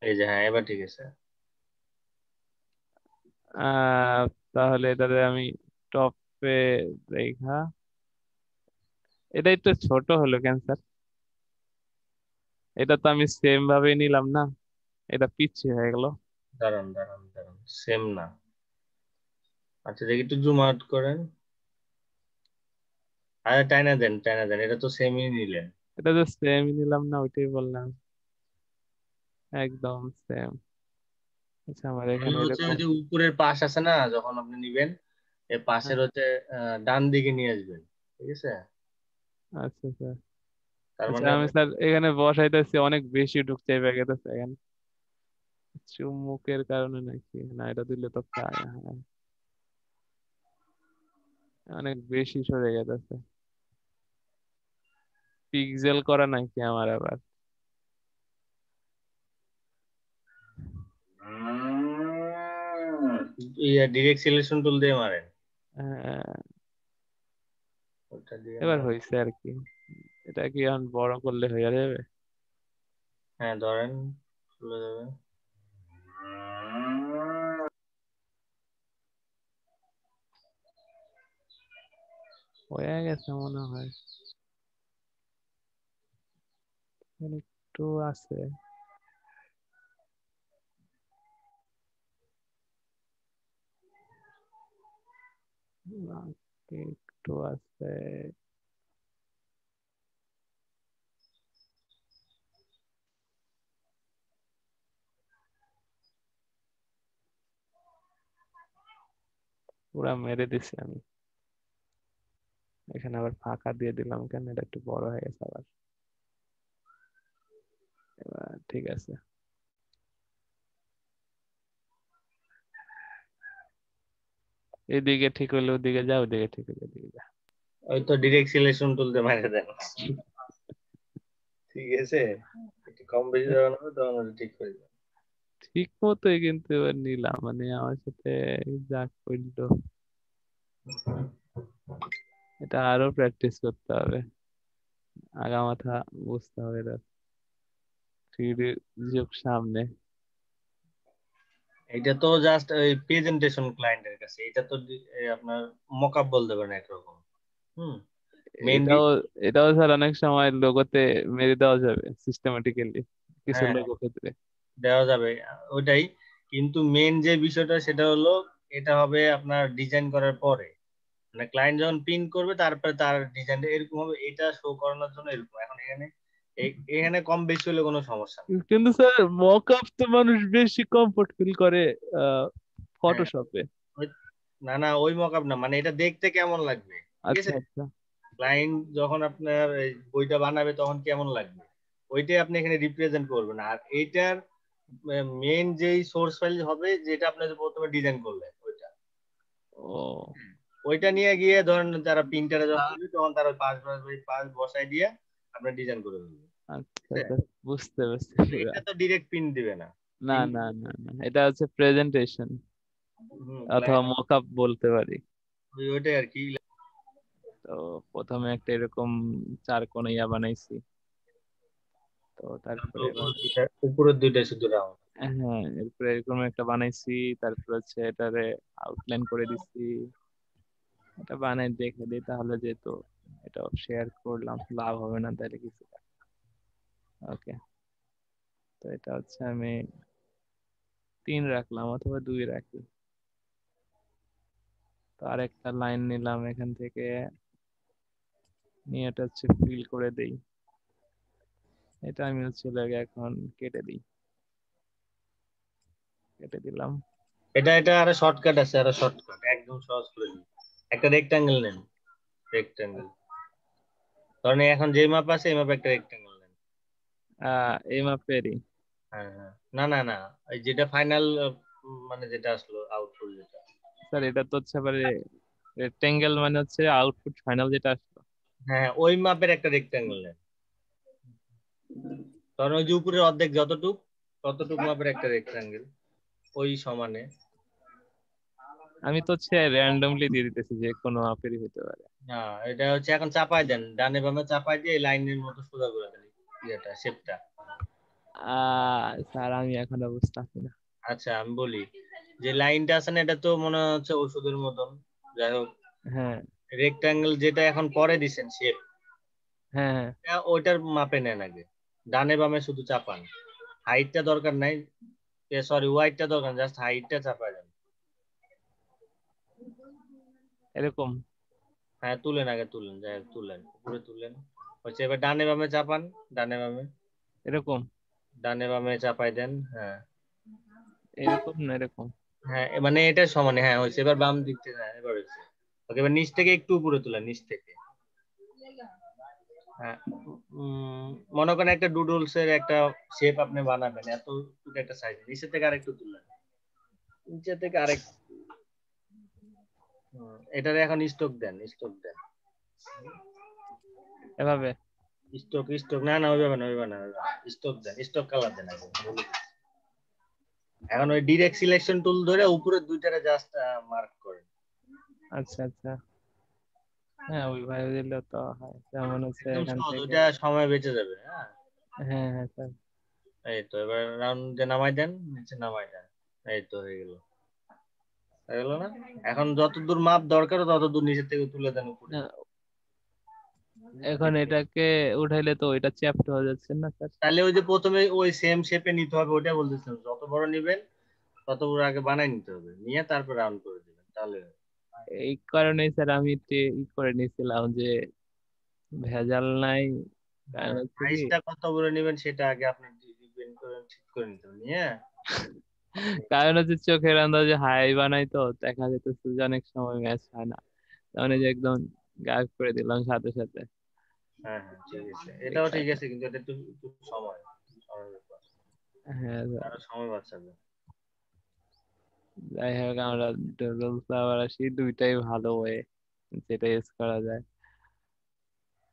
এই যে, হ্যাঁ, এবার ঠিক আছে। তাহলে এটাতে আমি টপে রেখা, এটা একটু ছোট হলো কেন স্যার? এটা তো আমি সেম ভাবে নিলাম না, এটা পিছিয়ে হয়ে গেল। দাঁড়ান দাঁড়ান দাঁড়ান, সেম না। আচ্ছা, দেখি একটু জুম আউট করেন। আরে টাইনা দেন, টাইনা দেন, এটা তো সেমই নিলেন। এটা তো সেম নিলাম না, ওইটাই বললাম, একদম সেম। আচ্ছা আমার এখানে হচ্ছে এরকম ওই যে উপরের পাশ আছে না, যখন আপনি নিবেন এই পাশের হচ্ছে ডান দিকে নিয়ে আসবেন, ঠিক আছে? আচ্ছা স্যার। তার আচ্ছা মানে আমি স্যার এখানে বসাইতেছি, অনেক বেশি ঢুকছে এই প্যাকেটে এখানে, চুমুকের কারণে নাকি? না এটা দিলে তো প্রায় হ্যাঁ, অনেক বেশি সরে গেছে। পিক্সেল করা নাকি আমার আবার? ডিরেক্ট সিলেকশন টুল দিয়ে মারেন, হ্যাঁ, ওটা দিয়ে এবার মারেন। হয়েছে আর কি। এটা কি এখন বড় করলে হয়ে যাবে? হ্যাঁ, ধরেন, খুলে যাবে। হয়ে গেছে মনে হয়, একটু আছে। একটু আছে। পুরা মেরে দিছি আমি। এখানে আবার ফাঁকা দিয়ে দিলাম কেন? এটা একটু বড় হয়ে গেছে আবার। এবার ঠিক আছে। এদিকে ঠিক হইলে ওদিকে যা, ওদিকে ঠিক হইলে ওদিকে যা। ওই তো ডিরেক্ট সিলেকশন টুল দিয়ে মারে দেন, ঠিক আছে? একটু কম বেশি যখন হবে তখন ওটা ঠিক হয়ে যাবে। ঠিক মতোই কিন্তু এবার নিলাম, মানে আমার সাথে যা করলো, এটা আরো প্র্যাকটিস করতে হবে, আগা মাথা বুঝতে হবে এটা। 3D যুগ সামনে। এটা তো জাস্ট ওই প্রেজেন্টেশন ক্লায়েন্টের কাছে, এটা তো আপনার মকআপ বলতে পারেন একরকম। মেইন এটাও এটাও স্যার অনেক সময় লোগোতে মেরে দেওয়া যাবে সিস্টেমেটিক্যালি কিছু হ্যাঁ, লোগো ক্ষেত্রে। দেওয়া যাবে, ওইটাই। কিন্তু মেইন যে বিষয়টা সেটা হলো, এটা হবে আপনার ডিজাইন করার পরে, মানে ক্লায়েন্ট যখন প্রিন্ট করবে তারপরে তার ডিজাইনটা এরকম হবে, এটা শো করানোর জন্য এরকম। এখন এখানে এখানে কম বেশি হলে কোনো সমস্যা নেই। কিন্তু স্যার মকআপ তো মানুষ বেশি কমফোর্ট ফিল করে হ্যাঁ, ফটোশপে। না না, ওই মকআপ না, মানে এটা দেখতে কেমন লাগবে, ঠিক আচ্ছা আছে? আচ্ছা। ক্লায়েন্ট যখন আপনার এই বইটা বানাবে তখন কেমন লাগবে, ওইটাই আপনি এখানে রিপ্রেজেন্ট করবেন। আর এইটার মেইন যেই সোর্স ফাইল হবে, যেটা আপনি যে প্রথমে ডিজাইন করলেন ওইটা, ও ওইটা নিয়ে গিয়ে ধরেন যারা প্রিন্টারে যখন করবে তখন তারা পাঁচ বসায় দিয়ে আপনার ডিজাইন করে দেবে। আচ্ছা আচ্ছা, বুঝতে বুঝতে পুরা। এটা তো ডিরেক্ট প্রিন্ট দিবে না। না না না না, এটা হচ্ছে প্রেজেন্টেশন অথবা মকআপ বলতে পারি। ওইটাই আর কি। তো প্রথমে একটা এরকম 4 কোণা বানাইছি, তো তারপরে উপরের দুইটা শুধু রাউন্ড। হ্যাঁ, এরপরে এরকম একটা বানাইছি, তারপর হচ্ছে এটারে আউটলাইন করে দিছি। এটা বানাই দেখে দিই তাহলে, যেহেতু এটা শেয়ার করলাম লাভ হবে না তাহলে কিছু। ওকে, তো এটা হচ্ছে আমি 3 রাখলাম অথবা 2 রাখি। তো আরেকটা লাইন নিলাম এখান থেকে, নিয়ে এটা হচ্ছে ফিল করে দেই। এটা আমি হচ্ছে এখন কেটে দিই, কেটে দিলাম। এটা আরো শর্টকাট আছে, আরো শর্টকাট একদম সহজ করে দিই। একটা রেক্টাঙ্গেল নেন, রেক্টাঙ্গেল ধরেন এখন যে মাপ আছে এই মাপে একটা রেক্টাঙ্গেল নেন। এই মাপেরই? হ্যাঁ হ্যাঁ, না না না, এই যেটা ফাইনাল মানে যেটা আসলো আউটপুট যেটা। স্যার এটা তো হচ্ছে আবার রেক্টেঙ্গেল, মানে হচ্ছে আউটপুট ফাইনাল যেটা আসলো। হ্যাঁ, ওই মাপের একটা রেক্টাঙ্গেল নেন। ধরেন ওই যে উপরের অর্ধেক ততটুক মাপের একটা রেক্টাঙ্গেল ওই সমানে। আমি তো হচ্ছে র্যান্ডমলি দিয়ে দিতেছি, যে কোনো মাপেরই হতে পারে। হ্যাঁ, এটা হচ্ছে এখন চাপাই দেন, ডানে বামে চাপাই দিয়ে এই লাইনের মতো সোজা করে দেন এটা শেপটা। স্যার আমি এখনো বুঝতেছি না। আচ্ছা আমি বলি, যে লাইনটা আছে না এটা তো মনে হচ্ছে ওষুধের মতন, যাই হোক। হ্যাঁ রেক্টাঙ্গেল যেটা এখন পরে দিছেন শেপ, হ্যাঁ হ্যাঁ, ওইটার মাপে নেন আগে, ডানে বামে শুধু চাপান, হাইটটা দরকার নাই, সরি ওয়াইডটা দরকার, জাস্ট হাইটটা চাপাই দেন। এরকম? হ্যাঁ তুলেন, আগে তুলেন, যাই হোক তুলেন, উপরে তুলেন হচ্ছে। এবার ডানে বামে চাপান, ডানে বামে, এরকম? ডানে বামে চাপাই দেন। হ্যাঁ এরকম না এরকম? হ্যাঁ, মানে এটা সমানে, হ্যাঁ হয়েছে। এবার বাম দিক থেকে, হ্যাঁ এবার হয়েছে। ওকে, এবার নিচ থেকে একটু উপরে তুলেন, নিচ থেকে। হ্যাঁ, মনে করেন একটা ডুডলস এর একটা শেপ আপনি বানাবেন, এত একটা সাইজ, নিচে থেকে আরেকটু তুললেন, নিচে থেকে আরেক। এটারে এখন স্ট্রোক দেন, স্ট্রোক দেন এভাবে? স্ট্রোক না না, ওইভাবে না, ওইভাবে না, স্ট্রোক দেন, স্ট্রোক কালার দেন আগে। এখন ওই ডিরেক্ট সিলেকশন টুল ধরে উপরের দুইটারে জাস্ট মার্ক করেন। আচ্ছা আচ্ছা, হ্যাঁ ওইভাবে দিলে তো হয়। যেমন হচ্ছে একদম এখান সহজ, থেকে। ওইটা সময় বেঁচে যাবে। হ্যাঁ হ্যাঁ হ্যাঁ স্যার। এই তো, এবার রাউন্ডে নামাই দেন, নিচে নামাই দেন। এই তো হয়ে গেল, হয়ে গেল না? এখন যতদূর মাপ দরকার ততদূর নিচে থেকে তুলে দেন উপরে। না, এখন এটাকে উঠাইলে তো ওইটা চ্যাপ্ট হয়ে যাচ্ছে না স্যার? তাহলে ওই যে প্রথমে ওই সেম শেপে নিতে হবে, ওইটা বলতেছিলাম, যত বড় নেবেন তত বড় আগে বানাই নিতে হবে, নিয়ে তারপর রাউন্ড করে দিবেন, তাহলে এই কারণেই স্যার আমি ই করে নিয়েছিলাম যে ভেজাল নাই। কারণ হচ্ছে কি, সাইজটা কত বড় নেবেন সেটা আগে আপনি ডিপেন্ড করে ঠিক করে নিতে হবে, নিয়ে কারণ হচ্ছে চোখের আন্দাজে হাই বানাই তো দেখা যেতেছে যে অনেক সময় ম্যাচ হয় না, মানে যে একদম গায়েব করে দিলাম সাথে সাথে। হ্যাঁ হ্যাঁ ঠিক আছে, এটাও ঠিক আছে, কিন্তু এটা একটু একটু সময় ব্যাপার, হ্যাঁ স্যার, আরো সময় বাঁচাবে। যাই হোক আমরা ডুডল ফ্লাওয়ার আসি, দুইটাই ভালো ওয়ে যেটা ইউজ করা যায়।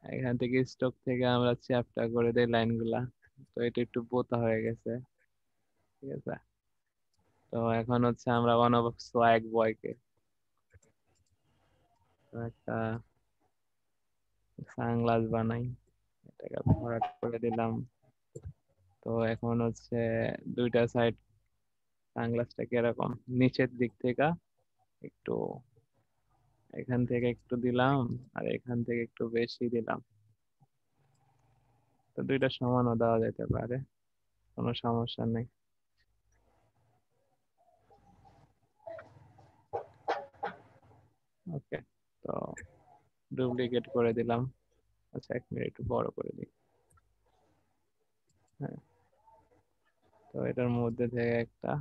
এখান থেকে স্টক থেকে আমরা চ্যাপ্টা করে দেই লাইনগুলা, তো এটা একটু বোতা হয়ে গেছে, ঠিক আছে। তো এখন হচ্ছে আমরা বানাবো সোয়াগ বয়কে, একটা সানগ্লাস বানাই, এটাকে ভরাট করে দিলাম। তো এখন হচ্ছে দুইটা সাইড সানগ্লাসটা কিরকম, নিচের দিক থেকে একটু, এখান থেকে একটু দিলাম আর এখান থেকে একটু বেশি দিলাম। তো দুইটা সমানও দেওয়া যেতে পারে, কোনো সমস্যা নেই। ওকে, তো ডুপ্লিকেট করে দিলাম। আচ্ছা 1 মিনিট একটু বড় করে দিই। হ্যাঁ, তো এটার মধ্যে থেকে একটা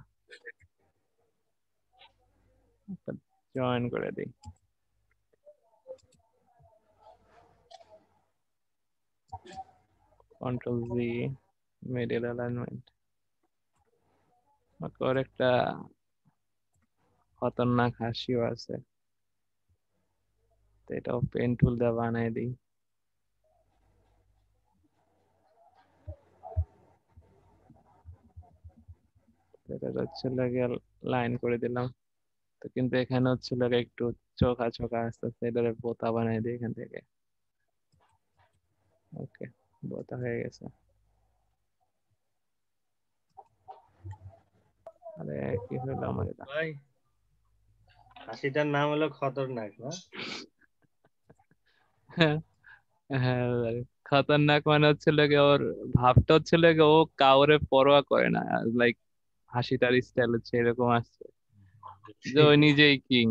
জয়েন করে দিই। Control G, middle alignment. ওর একটা খতরনাক হাসিও আছে, তো এটাও পেন টুল দিয়ে বানাই দিই। এটা হচ্ছে লাগে লাইন করে দিলাম। তো কিন্তু এখানে হচ্ছে লাগে একটু চোখা চোখা আস্তে আস্তে এটারে বোতা বানাই দিই এখান থেকে। ওকে, বোতা হয়ে গেছে। আরে কি হলো আমার এটা? ভাই হাসিটার নাম হলো খতরনাক না? হ্যাঁ, ভাই, খতরনাক মানে হচ্ছে লাগে ওর ভাবটা হচ্ছে লাগে ও কাউরে পরোয়া করে না, লাইক হাসিটার স্টাইল হচ্ছে এরকম আসছে যে ও নিজেই কিং।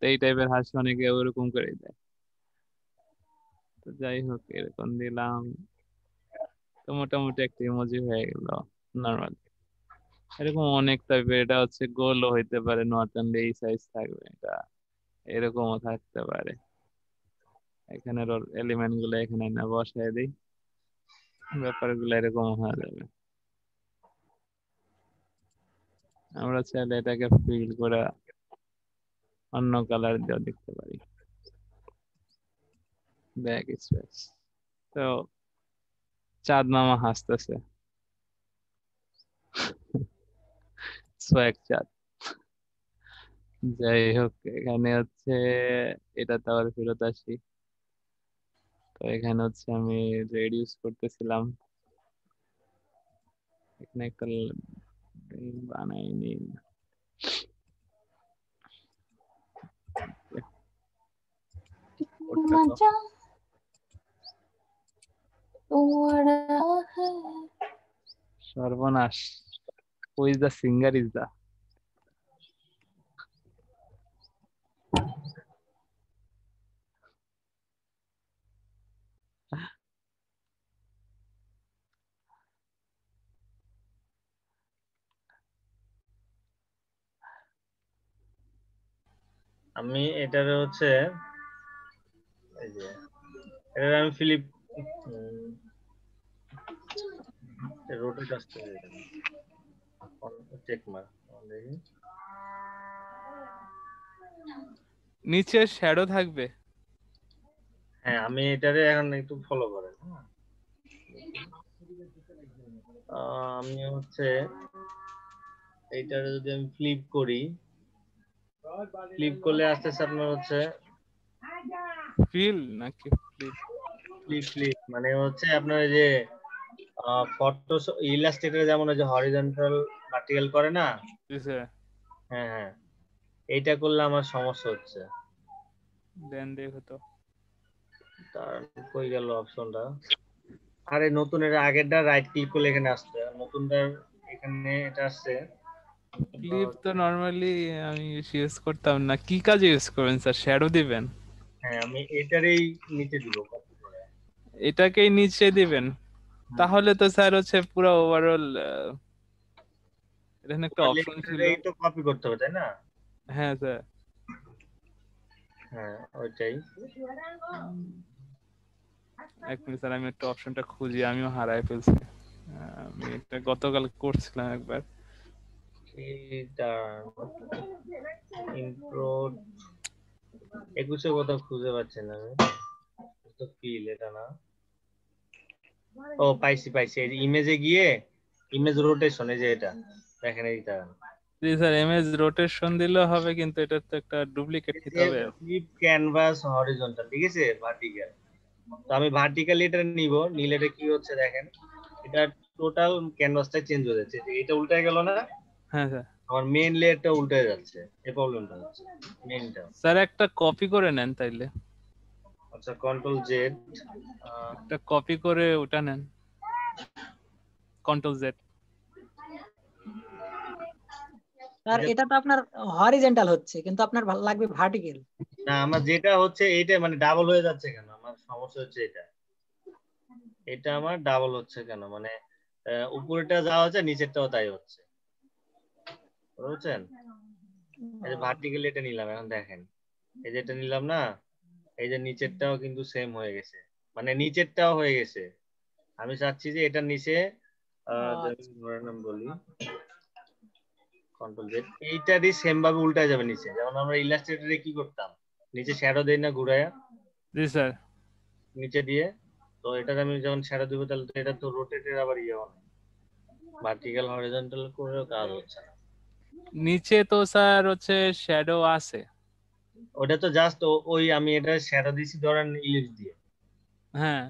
এই টাইপের হাসি অনেকে ওরকম করে দেয়। তো যাই হোক এরকম দিলাম, তো মোটামুটি একটা ইমোজি হয়ে গেল নর্মাল। এরকম অনেক টাইপের, এটা হচ্ছে গোলও হইতে পারে, নট অনলি এই সাইজ থাকবে, এটা এরকমও থাকতে পারে। এখানের এলিমেন্ট গুলো এখানে না বসায় দিই, ব্যাপারগুলো এরকম হয়ে যাবে। আমরা চাইলে এটাকে ফিল করে অন্য কালার দিয়ে দেখতে পারি। Back space. তো চাঁদ মামা হাসতেছে, সোয়াগ চাঁদ। যাই হোক এখানে হচ্ছে এটাতে আবার ফেরত আসি। তো এখানে হচ্ছে আমি রেডিউস করতেছিলাম, এখানে একটা বানাইনি। मजा तुम्हारा है। সর্বনাশ, who is the singer is the আমি এটার হচ্ছে এই যে এটার আমি ফিলিপ রোটেট আসতে চেক মার দেখি। নিচে শ্যাডো থাকবে। হ্যাঁ আমি এটারে এখন একটু ফলো করেন। আমি হচ্ছে এইটারে যদি আমি ফ্লিপ করি, ফ্লিপ করলে আসতেছে আপনার হচ্ছে ফিল নাকি ফ্লিপ? ফ্লিপ ফ্লিপ মানে হচ্ছে আপনার এই যে ফটো ইলাস্ট্রেটরে যেমন ওই যে হরিজন্টাল ভার্টিক্যাল করে না, হ্যাঁ হ্যাঁ এইটা করলে আমার সমস্যা হচ্ছে। দেন দেখো তো তার কই গেল অপশনটা? আরে নতুন এর আগেরটা রাইট ক্লিক করলে এখানে আসছে, নতুনটার এখানে এটা আসছে। ক্লিপ তো নরমালি আমি ইউজ করতাম না। কি কাজে ইউজ করবেন স্যার? শ্যাডো দিবেন? হ্যাঁ আমি এটারই নিচে দিব, এটাকেই নিচে দিবেন? তাহলে তো স্যার হচ্ছে পুরো ওভারঅল এখানে একটা অপশন ছিল, এই তো কপি করতে হবে তাই না? হ্যাঁ স্যার, হ্যাঁ ওইটাই। এক মিনিট স্যার, আমি একটা অপশনটা খুঁজি, আমিও হারাই ফেলছি। আমি এটা গতকাল করছিলাম একবার। এটা ইন্ট্রো 21 কথা খুঁজে পাচ্ছি না আমি, তো ফিল এটা না। ও পাইছি পাইছি, এই ইমেজে গিয়ে ইমেজ রোটেশন, এই যে এটা দেখেন এইটা। জি স্যার, ইমেজ রোটেশন দিলে হবে, কিন্তু এটা তো একটা ডুপ্লিকেট দিতে হবে। ফ্লিপ ক্যানভাস হরিজন্টাল, ঠিক আছে, ভার্টিক্যাল। তো আমি ভার্টিক্যাল এটা নিব, নিলে এটা কি হচ্ছে দেখেন, এটা টোটাল ক্যানভাসটা চেঞ্জ হয়ে যাচ্ছে। এটা উল্টায় গেল না? হ্যাঁ স্যার, আমার মেইন লেয়ারটা উল্টে যাচ্ছে, এই প্রবলেমটা হচ্ছে মেইনটা। স্যার একটা কপি করে নেন তাইলে। আচ্ছা কন্ট্রোল জেড, একটা কপি করে ওটা নেন, কন্ট্রোল জেড। স্যার এটা তো আপনার হরিজন্টাল হচ্ছে, কিন্তু আপনার ভালো লাগবে ভার্টিক্যাল। না আমার যেটা হচ্ছে এইটা মানে ডাবল হয়ে যাচ্ছে কেন? আমার সমস্যা হচ্ছে এটা, এটা আমার ডাবল হচ্ছে কেন, মানে উপরেটা যা হচ্ছে নিচেরটাও তাই হচ্ছে, বুঝছেন? এই যে ভার্টিক্যাল এটা নিলাম, এখন দেখেন এই যে এটা নিলাম না, এই যে নিচেরটাও কিন্তু সেম হয়ে গেছে, মানে নিচেরটাও হয়ে গেছে। আমি চাচ্ছি যে এটার নিচে নাম বলি কন্ট্রোল জেড, এইটারই সেম ভাবে উল্টায় যাবে নিচে, যেমন আমরা ইলাস্ট্রেটরে কি করতাম, নিচে শ্যাডো দেই না ঘুরায়া? জি স্যার, নিচে দিয়ে, তো এটার আমি যখন শ্যাডো দিব তাহলে তো এটা তো রোটেটের আবার ইয়ে হবে, ভার্টিক্যাল হরিজন্টাল করেও কাজ হচ্ছে না। নিচে তো স্যার হচ্ছে শ্যাডো আছে। ওটা তো জাস্ট ওই আমি এটা শ্যাডো দিছি ধরেন ইলিপস দিয়ে, হ্যাঁ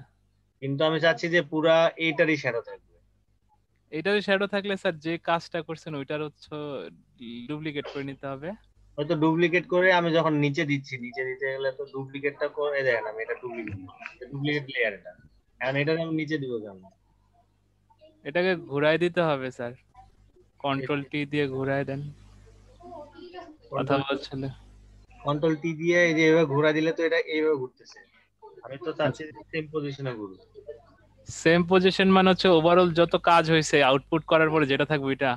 কিন্তু আমি চাচ্ছি যে পুরা এইটারই শ্যাডো থাকবে। এটারই শ্যাডো থাকলে স্যার যে কাজটা করছেন ওইটার হচ্ছে ডুপ্লিকেট করে নিতে হবে। হয়তো ডুপ্লিকেট করে আমি যখন নিচে দিচ্ছি, নিচে দিতে গেলে তো ডুপ্লিকেটটা করে দেখেন আমি এটা ডুপ্লিকেট লেয়ার এটা, এখন এটা আমি নিচে দিব কেমন? এটাকে ঘুরাই দিতে হবে স্যার, কন্ট্রোল টি দিয়ে ঘুরাই দেন। কথা বলছিল কন্ট্রোল টি দিয়ে এই যে এভাবে ঘোরা দিলে তো এটা এইভাবে ঘুরতেছে, আমি তো চাচ্ছি সেম পজিশনে ঘুরবে। সেম পজিশন মানে হচ্ছে ওভারঅল যত কাজ হয়েছে আউটপুট করার পরে যেটা থাকবে এটা।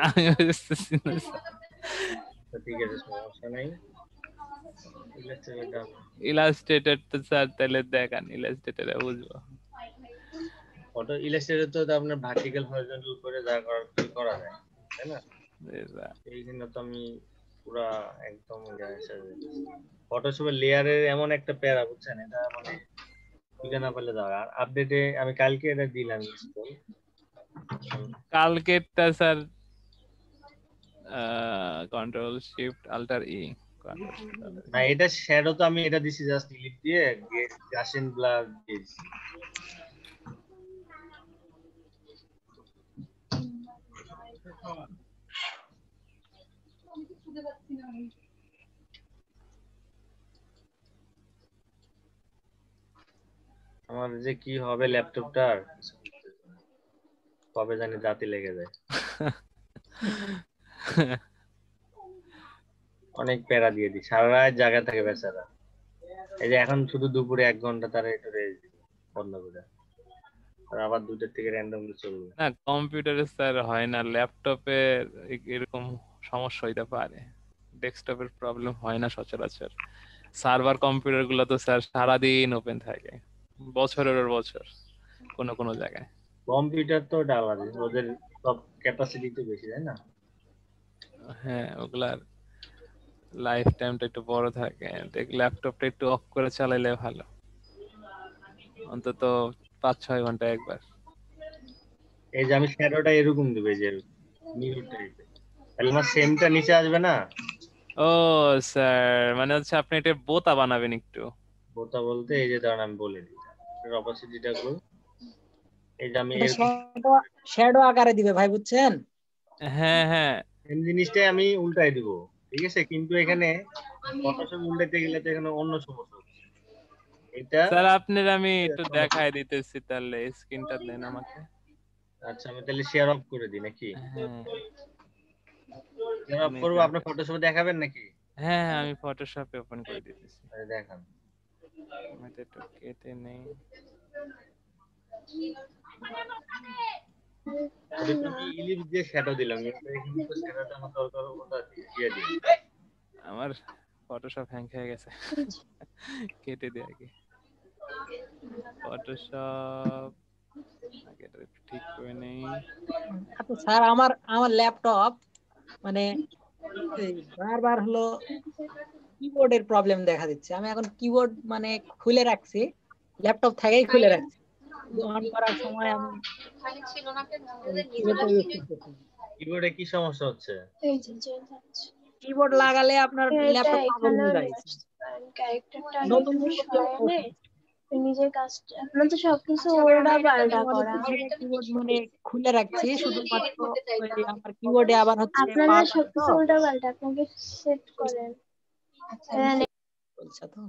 আমি বুঝতেছি না স্যার। ঠিক আছে সমস্যা নাই। ইলাস্ট্রেটর তো স্যার তাহলে দেখান, ইলাস্ট্রেটরে বুঝবো। ফটো ইলাস্ট্রেটর তো আপনার ভার্টিক্যাল হরিজন্টাল করে যা করা যায়, তাই না? এই জন্য তো আমি পুরা একদম ফটোশপের লেয়ারের এমন একটা প্যারা, বুঝছেন? এটা মানে বুঝে না পারলে দাও। আর আপডেটে আমি কালকে এটা দিলাম ইনস্টল। কালকেরটা sir control shift alt E. না এটা শ্যাডো তো আমি এটা দিছি জাস্ট ডিলিট দিয়ে গাসিয়ান ব্লার দিয়েছি। আমার যে কি হবে ল্যাপটপটার, কবে জানি দাঁতে লেগে যায়। অনেক প্যারা দিয়ে দিই, সারা রাত জায়গা থাকে বেচারা। এই যে এখন শুধু দুপুরে 1 ঘন্টা তারা একটু রেস্ট দিই বন্ধ করে, আর আবার 2টা থেকে র্যান্ডমলি চলবে। না কম্পিউটারে স্যার হয় না, ল্যাপটপে এরকম সমস্যা হইতে পারে, ডেস্কটপের প্রবলেম হয় না সচরাচর। সার্ভার কম্পিউটার গুলো তো স্যার সারাদিন ওপেন থাকে, বছরের বছর কোনো কোনো জায়গায়। কম্পিউটার তো আলাদা, ওদের সব ক্যাপাসিটি তো বেশি, তাই না? হ্যাঁ ওগুলার লাইফ টাইমটা একটু বড় থাকে। ল্যাপটপটা একটু অফ করে চালাইলে ভালো, অন্তত 5-6 ঘন্টা একবার। এই যে আমি শ্যাডোটা এরকম দেবে যে নিউ টাইপের, তাহলে আমার সেমটা নিচে আসবে না? ও স্যার মানে হচ্ছে আপনি এটা বোতা বানাবেন একটু। বোতা বলতে এই যে ধরেন আমি বলে দিই এর অপাসিটিটা কই, এই যে আমি শ্যাডো আকারে দিবে ভাই, বুঝছেন? হ্যাঁ হ্যাঁ এই জিনিসটাই আমি উল্টাই দিব, ঠিক আছে? কিন্তু এখানে ফটোশপ উল্টাইতে গেলে তো এখানে অন্য সমস্যা হচ্ছে। এটা স্যার আপনার আমি একটু দেখাই দিতেছি, তাহলে স্ক্রিনটা দেন আমাকে। আচ্ছা আমি তাহলে শেয়ার অফ করে দিই নাকি? হ্যাঁ শেয়ার অফ করব, আপনি ফটোশপে দেখাবেন নাকি? হ্যাঁ আমি ফটোশপে ওপেন করে দিতেছি। আরে দেখান, আমি তো একটু কেটে নেই। আমি ইলিপস দিয়ে শ্যাডো দিলাম, কিন্তু তো শ্যাডোটা আমার দরকার ওটা দিয়ে দিই। আমার ফটোশপ হ্যাং হয়ে গেছে, কেটে দিই আগে। ফটোশপ আগে এটা ঠিক করে নেই। আচ্ছা স্যার আমার ল্যাপটপ মানে বারবার হলো কিবোর্ডের প্রবলেম দেখা দিচ্ছে। আমি এখন কিবোর্ড মানে খুলে রাখছি, ল্যাপটপ থেকেই খুলে রাখছি, অন করার সময় আমি কিবোর্ডে কি সমস্যা হচ্ছে? কিবোর্ড লাগালে আপনার ল্যাপটপ পাগল হয়ে যায়। নতুন নিজের কাজটা আপনার তো সবকিছু ওল্টা পাল্টা করা, কিবোর্ড মানে খুলে রাখছি শুধুমাত্র আমার কিবোর্ডে আবার হচ্ছে আপনারা সবকিছু উল্টা পাল্টা আপনাকে সেট করেন। বলছে তো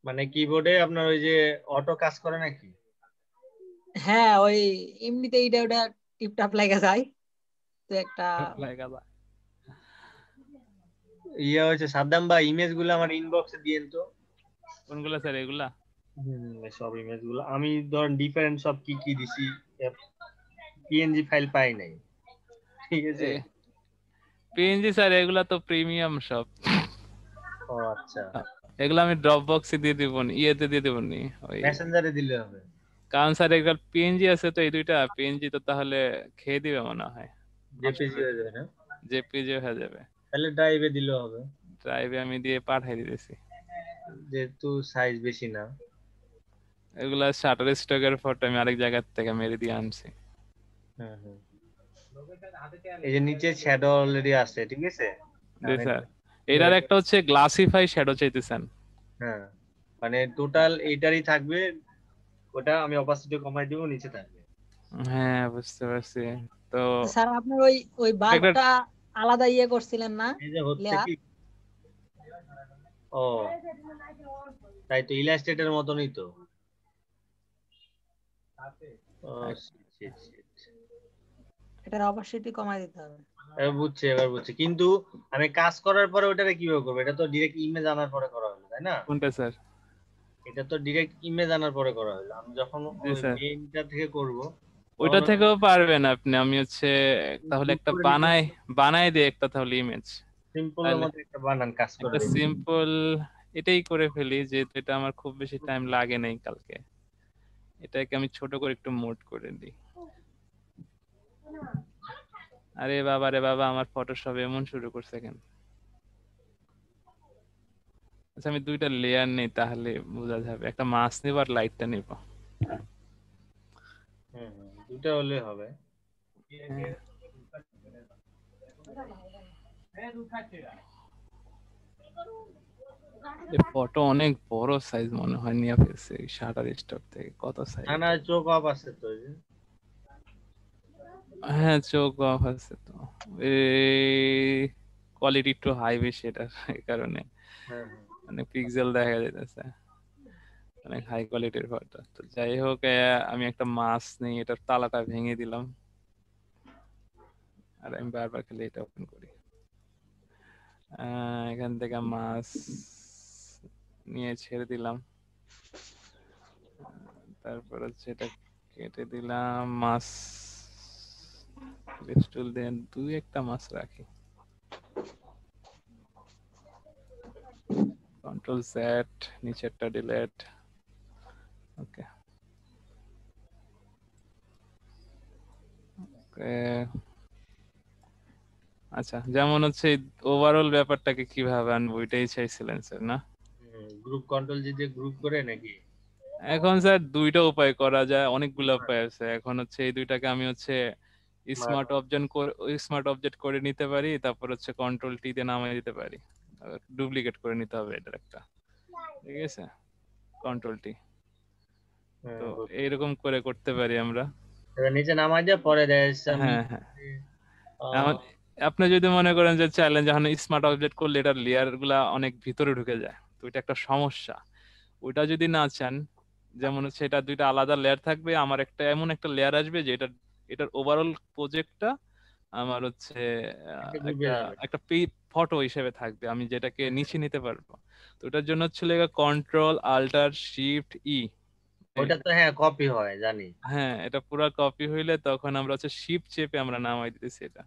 মানে কিবোর্ডে আপনার ওই যে অটো কাজ করে নাকি? হ্যাঁ ওই এমনিতে এইটা ওটা টিপটাপ লাগা যায় তো একটা লাগা যায়। ইয়া হচ্ছে সাদ্দাম ভাই, ইমেজগুলো আমার ইনবক্সে দিয়েন তো। কোনগুলো স্যার? এগুলা সব ইমেজগুলো আমি ধরেন ডিফারেন্ট সব কি কি দিছি, পিএনজি ফাইল পাই নাই, ঠিক আছে? পিএনজি স্যার এগুলা তো প্রিমিয়াম সব। ও আচ্ছা, এগুলা আমি ড্রপ বক্সে দিয়ে দিব, ইয়েতে দিয়ে দিব নি, ওই মেসেঞ্জারে দিলে হবে। কারণ স্যার এগুলা পিএনজি আছে তো, এই দুইটা পিএনজি তো তাহলে খেয়ে দিবে মনে হয়, জেপিজি হয়ে যাবে না? জেপিজি হয়ে যাবে, তাহলে ড্রাইভে দিলে হবে। ড্রাইভে আমি দিয়ে পাঠিয়ে দিতেছি। যেহেতু সাইজ বেশি না। এগুলা শাটার স্টকের ফটো আমি আরেক জায়গা থেকে মেরে দিয়ে আনছি। হুম হুম। এই যে নিচে শ্যাডো অলরেডি আছে, ঠিক আছে? জি স্যার, এটার একটা হচ্ছে গ্লাসিফাই শ্যাডো চাইতেছেন। হ্যাঁ, মানে টোটাল এইটারই থাকবে, ওটা আমি অপাসিটি কমাই দিব, নিচে থাকবে। হ্যাঁ বুঝতে পারছি। তো স্যার আপনার ওই বাল্বটা আলাদা ইয়ে করছিলেন না? এই যে হচ্ছে কি, ও তাই তো, ইলাস্ট্রেটের মতনই তো। ও শিট শিট, এটার অপাসিটি কমাই দিতে হবে। এবার বুঝছি, কিন্তু আমি কাজ করার পরে ওটারে কিভাবে করবো? এটা তো ডিরেক্ট ইমেজ আনার পরে করা হলো, তাই না? কোনটা স্যার? এটা তো ডিরেক্ট ইমেজ আনার পরে করা হলো। আমি যখন জি ওই স্যার, মেইনটা থেকে করব, ওইটা থেকেও পারবেন আপনি। আমি হচ্ছে তাহলে একটা বানাই দিই একটা তাহলে ইমেজ। সিম্পলের মধ্যে একটা বানান কাজ করে একটা দিই। সিম্পল এটাই করে ফেলি, যেহেতু এটা আমার খুব বেশি টাইম লাগে নাই কালকে। এটাকে আমি ছোট করে একটু মোড করে দিই। আরে বাবা রে বাবা, আমার ফটোশপ এমন শুরু করছে কেন? আচ্ছা আমি দুইটা লেয়ার নেই, তাহলে বোঝা যাবে। একটা মাস নিব আর লাইটটা নিব। দুটো হলে হবে। ফটো অনেক বড় সাইজ মনে হয় নিয়ে ফেলছে শাটার স্টক থেকে। কত সাইজ? না চোখ অফ আছে তো। হ্যাঁ চোখ অফ আছে তো, এই কোয়ালিটি একটু হাই বেশি, এটার এই কারণে মানে পিক্সেল দেখা যাইতেছে, অনেক হাই কোয়ালিটির ফটো। তো যাই হোক, আমি একটা মাছ নেই, এটার তালাটা ভেঙে দিলাম, আর আমি বারবার খালি এটা ওপেন করি। এখান থেকে মাছ নিয়ে ছেড়ে দিলাম, তারপর হচ্ছে এটা কেটে দিলাম। মাছ লিস্টুল দেন, দুই একটা মাছ রাখি। কন্ট্রোল সেট, নিচেরটা ডিলিট। ওকে আচ্ছা, যেমন হচ্ছে ওভারঅল ব্যাপারটাকে কিভাবে আনবো ওইটাই চাইছিলেন স্যার, না? গ্রুপ কন্ট্রোল যে গ্রুপ করে নাকি? এখন স্যার দুইটা উপায় করা যায়, অনেকগুলো উপায় আছে। এখন হচ্ছে এই দুইটাকে আমি হচ্ছে স্মার্ট অবজেক্ট করে নিতে পারি, তারপর হচ্ছে কন্ট্রোল টি দিয়ে নামিয়ে দিতে পারি। ডুপ্লিকেট করে নিতে হবে এটার একটা, ঠিক আছে? Control T. তো এইরকম করে করতে পারি আমরা। নিচে নামাই দিয়ে পরে দেয়। হ্যাঁ হ্যাঁ, আপনি যদি মনে করেন যে চাইলেন যখন স্মার্ট অবজেক্ট করলে এটার লেয়ার গুলা অনেক ভিতরে ঢুকে যায়, তো এটা একটা সমস্যা। ওইটা যদি না চান, যেমন হচ্ছে এটা দুইটা আলাদা লেয়ার থাকবে, আমার একটা এমন একটা লেয়ার আসবে যে এটার ওভারঅল প্রজেক্টটা আমার হচ্ছে একটা ফটো হিসেবে থাকবে, আমি যেটাকে নিচে নিতে পারবো। তো ওটার জন্য হচ্ছে কন্ট্রোল আল্টার শিফট ই। ওটা তো হ্যাঁ কপি হয় জানি। হ্যাঁ, এটা পুরো কপি হইলে তখন আমরা হচ্ছে শিফট চেপে আমরা নামাই দিতেছি, এটা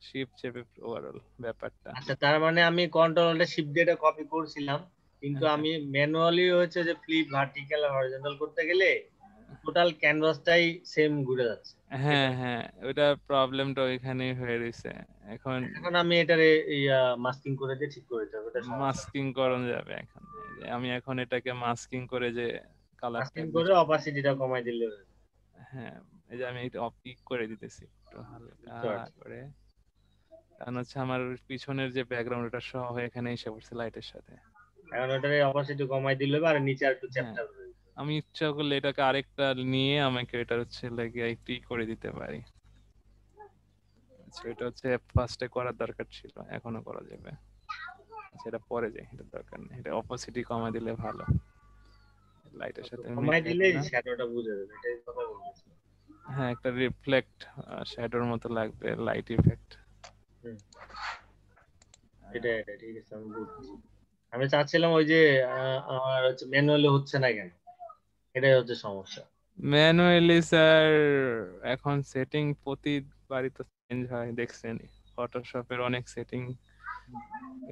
শিফট চেপে ওভারঅল ব্যাপারটা। আচ্ছা, তার মানে আমি কন্ট্রোলটা শিফট দিয়ে কপি করছিলাম, কিন্তু আমি ম্যানুয়ালি হচ্ছে যে ফ্লিপ ভার্টিক্যাল আর হরিজন্টাল করতে গেলে টোটাল ক্যানভাসটাই সেম ঘুরে যাচ্ছে। হ্যাঁ হ্যাঁ, ওটা প্রবলেমটা ওইখানেই হয়ে রইছে। এখন আমি এটারে মাস্কিং করে দিয়ে ঠিক করে দেব। এটা মাস্কিং করানো যাবে এখন। আমি এখন এটাকে মাস্কিং করে যে কালারটা মাস্কিং করে অপাসিটিটা কমাই দিলে, হ্যাঁ এই যে আমি এটা অপিক করে দিতেছি একটু হালকা করে, কারণ হচ্ছে আমার পিছনের যে ব্যাকগ্রাউন্ড ওটা সহ এখানে এসে পড়ছে লাইটের সাথে। এখন ওটারে অপাসিটি কমাই দিলে আর নিচে আর একটু চ্যাপ্টার হবে। আমি ইচ্ছা করলে এটাকে আরেকটা নিয়ে আমাকে এটা হচ্ছে লাগিয়ে একটু করে দিতে পারি। আচ্ছা, এটা হচ্ছে ফার্স্টে করার দরকার ছিল, এখনো করা যাবে। আচ্ছা, এটা পরে যাই, এটা দরকার নেই। এটা অপাসিটি কমাই দিলে ভালো, লাইটের সাথে কমাই দিলে শ্যাডোটা বুঝে যাবে, এটাই কথা বলতেছি। হ্যাঁ, একটা রিফ্লেক্ট শ্যাডোর মতো লাগবে, লাইট ইফেক্ট। এটা ঠিক আছে, আমি বুঝছি। আমি চাচ্ছিলাম ওই যে আমার হচ্ছে ম্যানুয়ালি হচ্ছে না কেন, এটাই হচ্ছে সমস্যা। ম্যানুয়ালি স্যার এখন সেটিং প্রতিবারই তো চেঞ্জ হয়, দেখছেন ফটোশপের অনেক সেটিং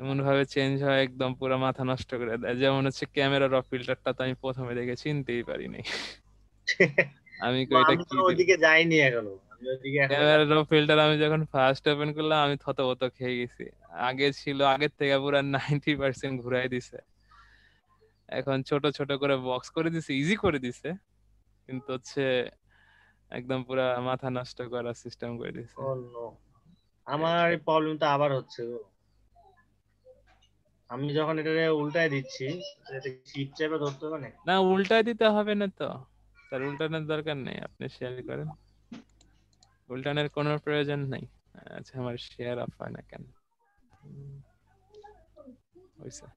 এমন ভাবে চেঞ্জ হয় একদম পুরো মাথা নষ্ট করে দেয়। যেমন হচ্ছে ক্যামেরার অফ ফিল্টারটা তো আমি প্রথমে দেখে চিনতেই পারিনি। আমি এটা কি ওইদিকে যাইনি এখনো, আমি ওইদিকে ক্যামেরার অফ ফিল্টার আমি যখন ফার্স্ট ওপেন করলাম আমি থতমত খেয়ে গেছি। আগে ছিল, আগের থেকে পুরো 90% ঘুরাই দিছে। এখন ছোট ছোট করে বক্স করে দিছে, ইজি করে দিছে, কিন্তু হচ্ছে একদম পুরা মাথা নষ্ট করার সিস্টেম করে দিছে। ও নো, আমার এই প্রবলেমটা আবার হচ্ছে গো। আমি যখন এটা উল্টায় দিচ্ছি, এটা শিফট চেপে ধরতে হবে না? না, উল্টায় দিতে হবে না তো স্যার, উল্টানোর দরকার নেই, আপনি শেয়ার করেন, উল্টানোর কোনো প্রয়োজন নেই। আচ্ছা, আমার শেয়ার অফ হয় না কেন? হইছে।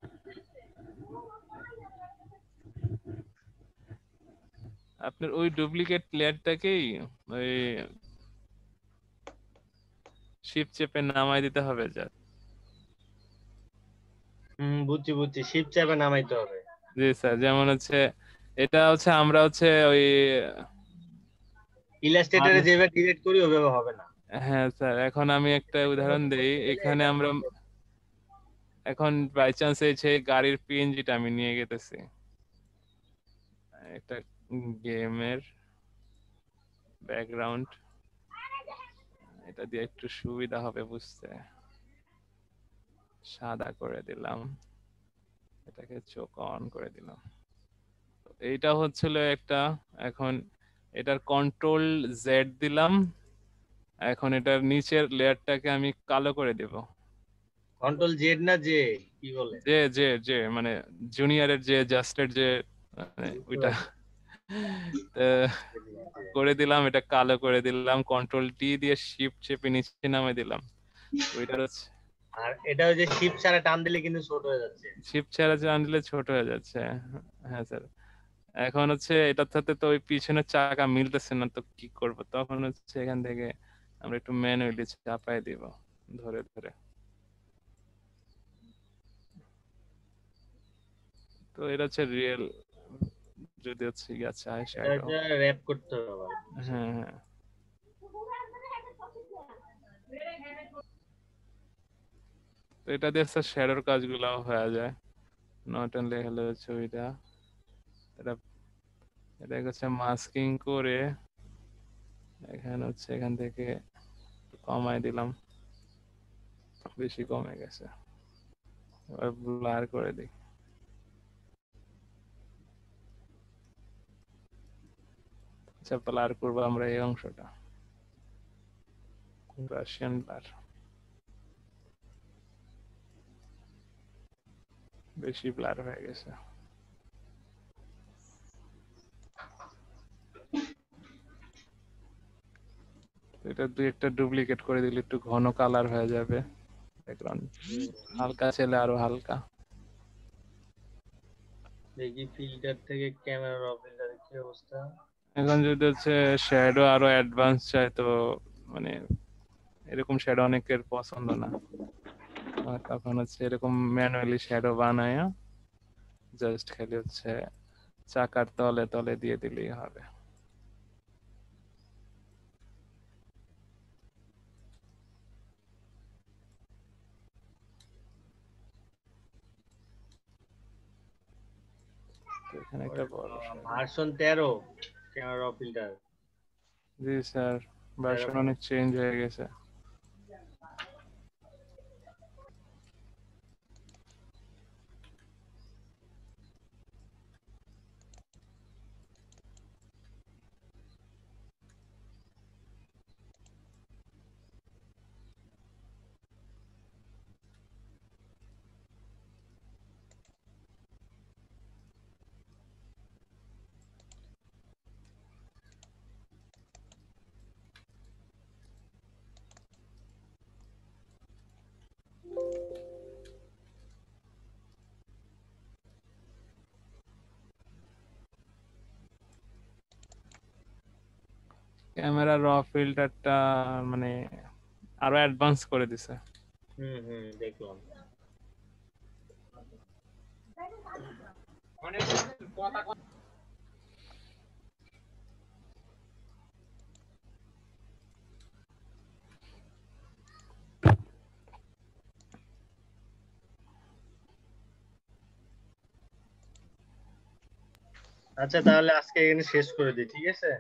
আপনার ওই ডুপ্লিকেট লেয়ারটাকেই ওই শিফট চেপে নামাই দিতে হবে যা। বুঝছি বুঝছি, শিফট চেপে নামাইতে হবে। জি স্যার, যেমন হচ্ছে এটা হচ্ছে আমরা হচ্ছে ওই ইলাস্ট্রেটরে যেভাবে ক্রিয়েট করি ওইভাবে হবে না। হ্যাঁ স্যার, এখন আমি একটা উদাহরণ দেই। এখানে আমরা এখন বাই চান্স এই গাড়ির পিএনজিটা আমি নিয়ে গেতেছি একটা গেমের ব্যাকগ্রাউন্ড, এটা দিয়ে একটু সুবিধা হবে বুঝতে, সাদা করে দিলাম, এটাকে চোখ অন করে দিলাম। এইটা হচ্ছিল একটা, এখন এটার কন্ট্রোল জেড দিলাম, এখন এটার নিচের লেয়ারটাকে আমি কালো করে দেব। কন্ট্রোল জেড না জে, কি বলে? জে জে জে মানে জুনিয়রের যে জাস্টের যে মানে ওইটা করে দিলাম, এটা কালো করে দিলাম, কন্ট্রোল টি দিয়ে শিফট চেপে নিচে নামে দিলাম। ওইটার হচ্ছে আর এটা ওই যে শিফট ছাড়া টান দিলে কিন্তু ছোট হয়ে যাচ্ছে। শিফট ছাড়া টান দিলে ছোট হয়ে যাচ্ছে। হ্যাঁ স্যার, এখন হচ্ছে এটার সাথে তো ওই পিছনের চাকা মিলতেছে না, তো কি করব? তখন হচ্ছে এখান থেকে আমরা একটু ম্যানুয়ালি চাপাই দিব ধরে ধরে। তো এটা হচ্ছে রিয়েল, যদি হচ্ছে ইয়া চাই শ্যাডো, এটা র‍্যাপ করতে হবে। হ্যাঁ হ্যাঁ, তো এটা দিয়ে স্যার শ্যাডোর কাজগুলো হয়ে যায়, নট অনলি হলো ছবিটা। এটা এটা হচ্ছে মাস্কিং করে এখানে হচ্ছে এখান থেকে কমাই দিলাম, বেশি কমে গেছে, এবার ব্লার করে দিই। আচ্ছা, ব্লার করবো আমরা এই অংশটা, রাশিয়ান ব্লার, বেশি ব্লার হয়ে গেছে। এটা দুই একটা ডুপ্লিকেট করে দিলে একটু ঘন কালার হয়ে যাবে ব্যাকগ্রাউন্ড, হালকা ছেলে আরো হালকা। দেখি ফিল্টার থেকে ক্যামেরা র ফিল্টারের কি অবস্থা। এখন যদি হচ্ছে শ্যাডো আরো অ্যাডভান্স চাই, তো মানে এরকম শ্যাডো অনেকের পছন্দ না, তখন হচ্ছে এরকম ম্যানুয়ালি শ্যাডো বানায় জাস্ট খালি হচ্ছে চাকার তলে তলে দিয়ে দিলেই হবে। এখানে একটা বড় ভার্সন 13 ক্যামেরা র ফিল্টার। জি স্যার, ভার্সন অনেক চেঞ্জ হয়ে গেছে। ক্যামেরা র ফিল্টারটা মানে আরো অ্যাডভান্স করে দিছে। দেখলাম। আচ্ছা, তাহলে আজকে এখানে শেষ করে দিই, ঠিক আছে?